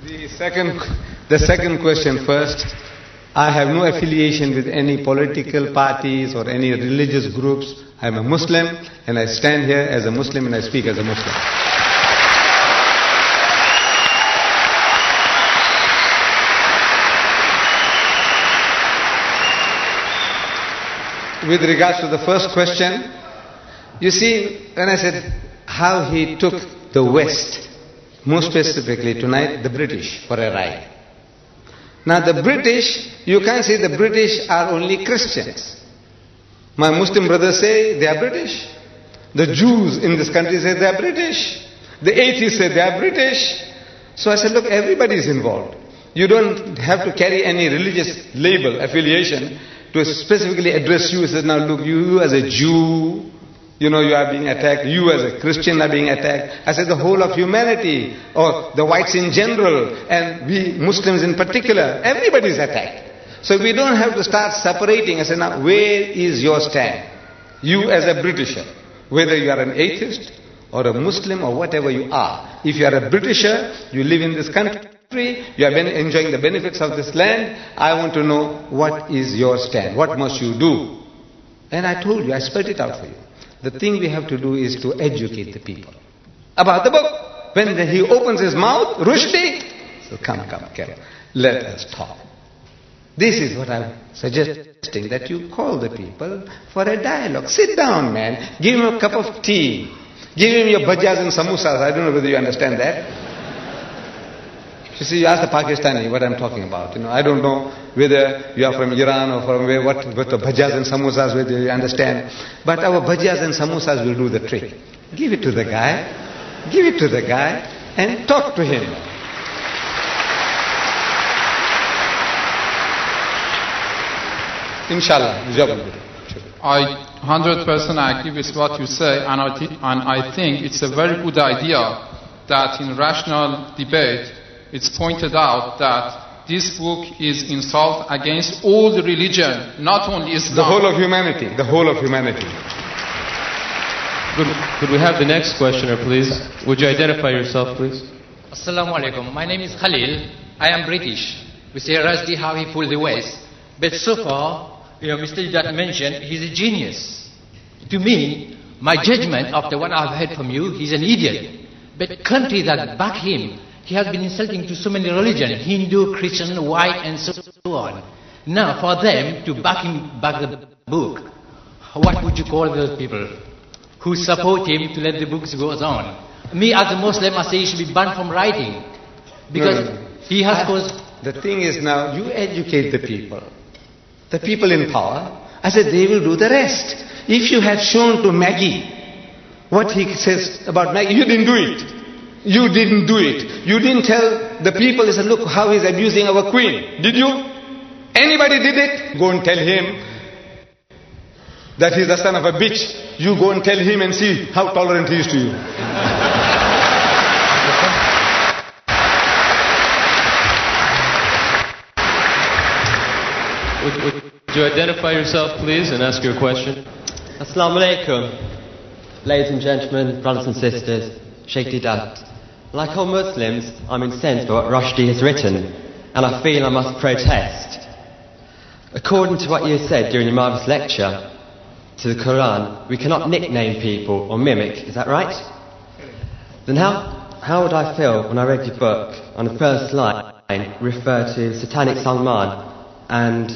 The second question first. I have no affiliation with any political parties or any religious groups. I am a Muslim, and I stand here as a Muslim and I speak as a Muslim. With regards to the first question, you see, when I said how he took the West, more specifically tonight, the British, for a ride. Now the British, you can't say the British are only Christians. My Muslim brothers say they are British. The Jews in this country say they are British. The atheists say they are British. So I said, look, everybody is involved. You don't have to carry any religious label, affiliation, to specifically address you. He said, now look, you as a Jew, you know, you are being attacked. You as a Christian are being attacked. I said the whole of humanity, or the whites in general, and we Muslims in particular, everybody is attacked. So we don't have to start separating. I said, now where is your stand? You as a Britisher, whether you are an atheist or a Muslim or whatever you are. If you are a Britisher, you live in this country, you are enjoying the benefits of this land, I want to know what is your stand. What must you do? And I told you, I spelled it out for you. The thing we have to do is to educate the people about the book. When he opens his mouth, Rushdie, so come, let us talk. This is what I'm suggesting, that you call the people for a dialogue. Sit down, man. Give him a cup of tea. Give him your bhajjas and samosas. I don't know whether you understand that. You see, you ask the Pakistani what I'm talking about. You know, I don't know whether you are from Iran or from where, what the bhajjas and samosas, whether you understand. But our bhajjas and samosas will do the trick. Give it to the guy. Give it to the guy and talk to him. inshallah, the job will be done.
I 100% agree with what you say, and I think it's a very good idea that in rational debate it's pointed out that this book is insult against all the religion, not only Islam.
The whole of humanity, the whole of humanity.
Could we have the next questioner, please? Would you identify yourself, please?
Assalamu alaikum. My name is Khalil. I am British. We say Rushdie how he pulled the West. But so far, Mr. Deedat mentioned he's a genius. To me, my judgment after what I've heard from you, he's an idiot. But countries that back him, he has been insulting to so many religions, Hindu, Christian, white, and so on. Now, for them to back the book, what would you call those people who support him to let the books go on? Me, as a Muslim, I say he should be banned from writing. Because he has caused...
The thing is now, you educate the people. The people in power, I said they will do the rest. If you had shown to Maggie what he says about Maggie, you didn't do it. You didn't do it. You didn't tell the people, he said, look how he's abusing our queen. Did you? Anybody did it? Go and tell him that he's the son of a bitch. You go and tell him and see how tolerant he is to you.
Would you identify yourself, please, and ask your question?
Assalamu alaikum. Ladies and gentlemen, brothers and sisters, Sheikh Deedat. Like all Muslims, I'm incensed by what Rushdie has written, and I feel I must protest. According to what you said during your marvellous lecture to the Quran, we cannot nickname people or mimic, is that right? Then how would I feel when I read your book, on the first line, refer to Satanic Salman and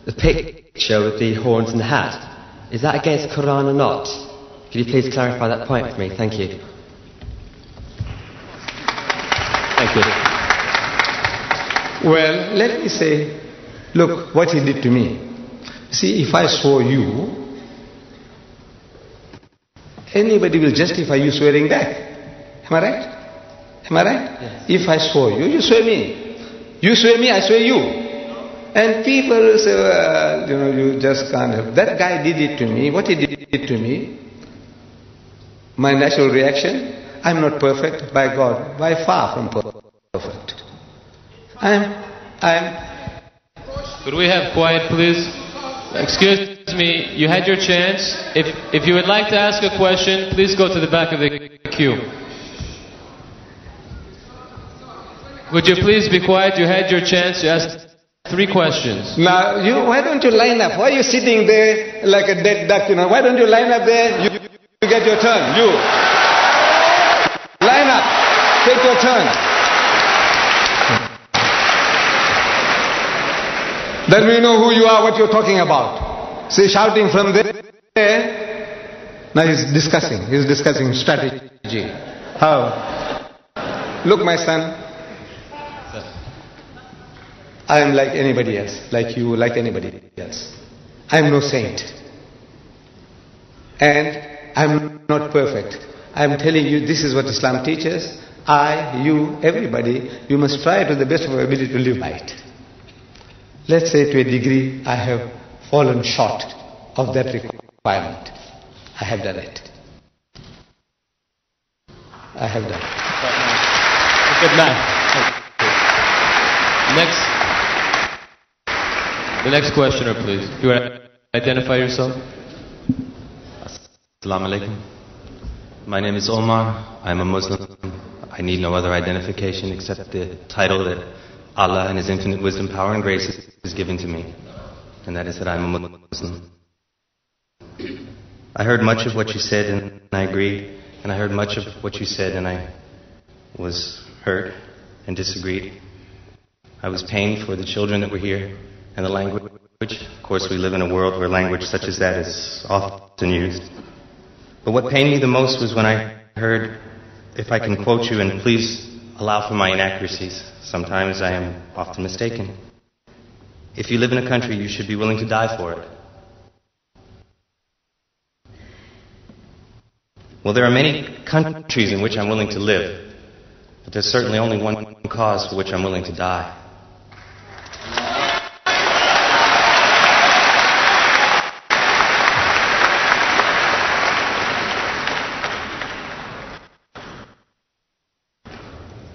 the picture with the horns and the hat? Is that against Quran or not? Could you please clarify that point for me? Thank you.
Thank you.
Well, let me say, look what he did to me. See, if I swore you, anybody will justify you swearing back. Am I right? Am I right?
Yes.
If I swore you, you swear me. You swear me, I swear you. And people say, well, you just can't help. That guy did it to me. What he did to me, my natural reaction, I'm not perfect, by God, by far from perfect.
Could we have quiet, please? Excuse me, you had your chance. If you would like to ask a question, please go to the back of the queue. Would you please be quiet? You had your chance. You asked 3 questions.
Now, why don't you line up? Why are you sitting there like a dead duck? Why don't you line up there? You get your turn. You. Line up. Take your turn. Then we know who you are, what you're talking about. See, shouting from there. Now he's discussing strategy. How? Look, my son. I am like anybody else, like you, like anybody else. I am no saint. And I am not perfect. I am telling you, this is what Islam teaches. I, you, everybody, you must try to the best of your ability to live by it. Let's say to a degree, I have fallen short of that requirement. I have done it. I have done it.
Good night. The next questioner, please. You want to identify yourself?
Assalamu alaikum. My name is Omar. I'm a Muslim. I need no other identification except the title that Allah in His infinite wisdom, power and grace is given to me. And that is that I'm a Muslim. I heard much of what you said and I agreed. And I heard much of what you said and I was hurt and disagreed. I was pained for the children that were here and the language. Of course, we live in a world where language such as that is often used. But what pained me the most was when I heard, if I can quote you, and please allow for my inaccuracies. Sometimes I am often mistaken. If you live in a country, you should be willing to die for it. Well, there are many countries in which I'm willing to live, but there's certainly only one cause for which I'm willing to die.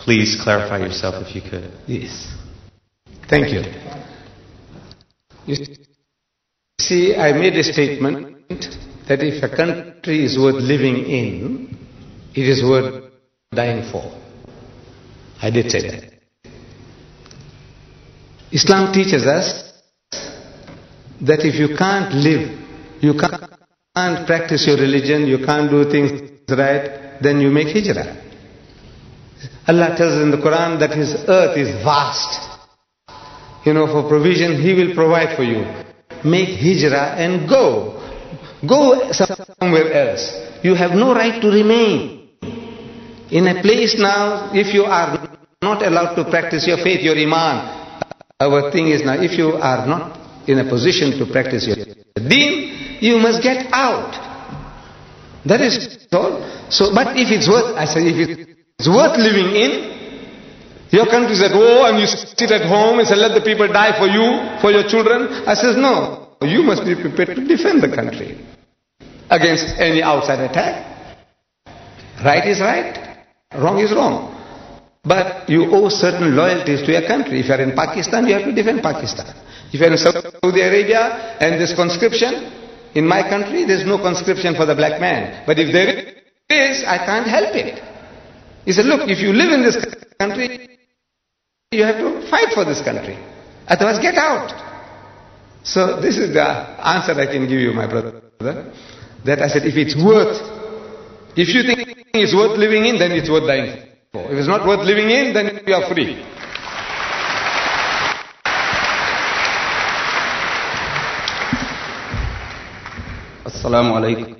please clarify yourself if you could.
Yes. Thank you. You see, I made a statement that if a country is worth living in, it is worth dying for. I did say that. Islam teaches us that if you can't live, you can't practice your religion, you can't do things right, then you make hijrah. Allah tells us in the Quran that His earth is vast. For provision, He will provide for you. Make hijrah and go. Go somewhere else. You have no right to remain in a place now. If you are not allowed to practice your faith, your iman, our thing is now, if you are not in a position to practice your deen, you must get out. That is all. So, but if it's worth, I say, if it's worth living in, your country is at war and you sit at home and say, let the people die for you, for your children. I says, no, you must be prepared to defend the country against any outside attack. Right is right, wrong is wrong. But you owe certain loyalties to your country. If you are in Pakistan, you have to defend Pakistan. If you are in Saudi Arabia and there's conscription, in my country there's no conscription for the black man. But if there is, I can't help it. He said, look, if you live in this country, you have to fight for this country. Otherwise, get out. So this is the answer I can give you, my brother. That I said, if you think it's worth living in, then it's worth dying for. If it's not worth living in, then you are free.
Assalamu alaikum.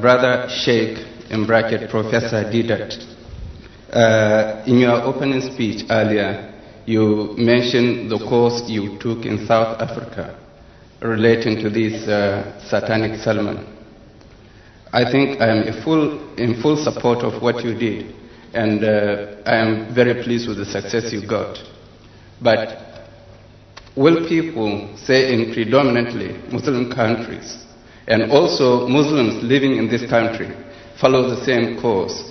Brother Sheikh, in bracket Professor Deedat, in your opening speech earlier, you mentioned the course you took in South Africa relating to this satanic Salman. I think I am in full support of what you did, and I am very pleased with the success you got. But will people, say in predominantly Muslim countries, and also Muslims living in this country, follow the same course?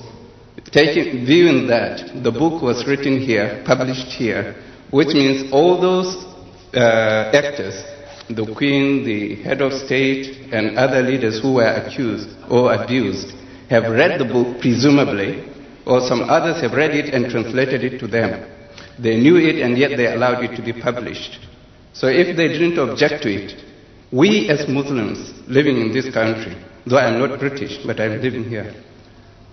Viewing that the book was written here, published here, which means all those actors, the Queen, the head of state, and other leaders who were accused or abused, have read the book, presumably, or some others have read it and translated it to them. They knew it, and yet they allowed it to be published. So if they didn't object to it, we as Muslims living in this country, though I'm not British, but I'm living here,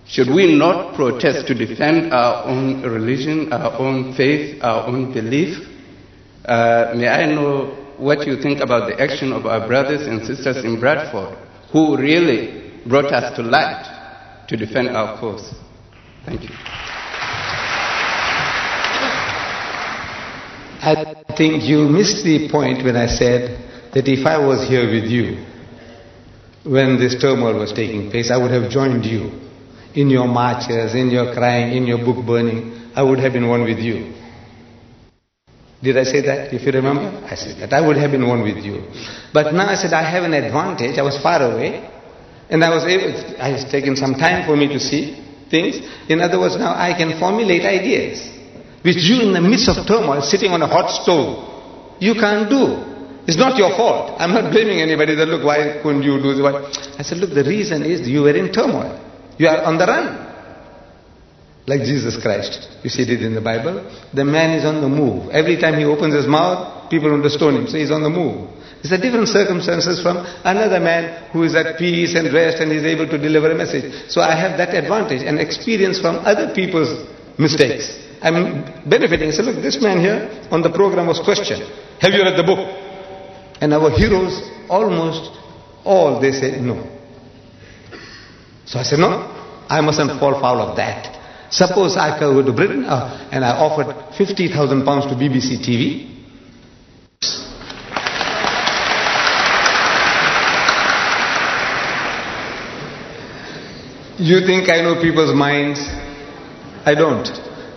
should we not protest to defend our own religion, our own faith, our own belief? May I know what you think about the action of our brothers and sisters in Bradford, who really brought us to light to defend our cause? Thank you.
I think you missed the point when I said that if I was here with you when this turmoil was taking place, I would have joined you in your marches, in your crying, in your book burning. I would have been one with you. Did I say that? If you remember, I said that. I would have been one with you. But now I said I have an advantage. I was far away, and I was taken some time for me to see things. In other words, now I can formulate ideas, which you in the midst of turmoil, sitting on a hot stove, you can't do. It's not your fault. I'm not blaming anybody that, look, why couldn't you do this? I said, look, the reason is you were in turmoil. You are on the run. Like Jesus Christ. You see it in the Bible. The man is on the move. Every time he opens his mouth, people want to stone him. So he's on the move. It's a different circumstances from another man who is at peace and rest and is able to deliver a message. So I have that advantage and experience from other people's mistakes. I'm benefiting. So look, this man here on the program was questioned. Have you read the book? And our heroes, almost all, they say no. So I said, no, I mustn't fall foul of that. Suppose I go to Britain and I offered £50,000 to BBC TV. You think I know people's minds? I don't.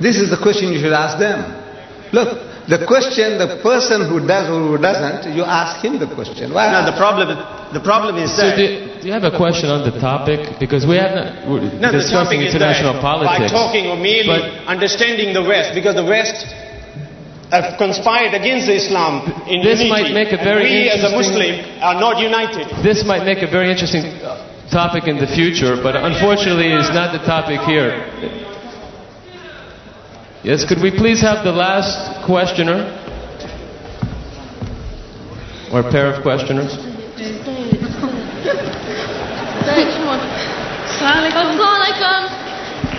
This is the question you should ask them. Look, the question, the person who does or who doesn't, you ask him the question. Why?
No, the problem is that
do you have a question on the topic? Because we're discussing international politics.
By talking or merely understanding the West, because the West have conspired against Islam in
this
unity.
Might make a very
we as a Muslim are not united.
This might make a very interesting topic in the future, but unfortunately it's not the topic here. Yes, could we please have the last questioner? Or pair of questioners?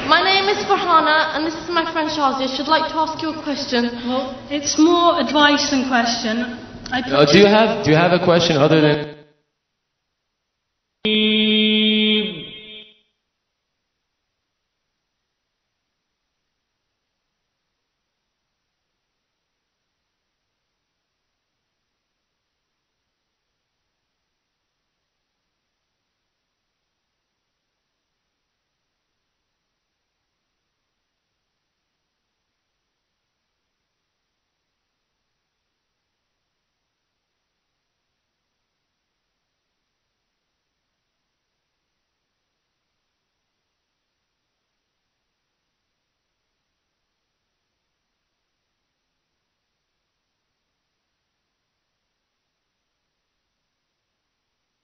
My name is Farhana and this is my friend Shazia. Should like to ask you a question.
Well, it's more advice than question.
Do you have a question other than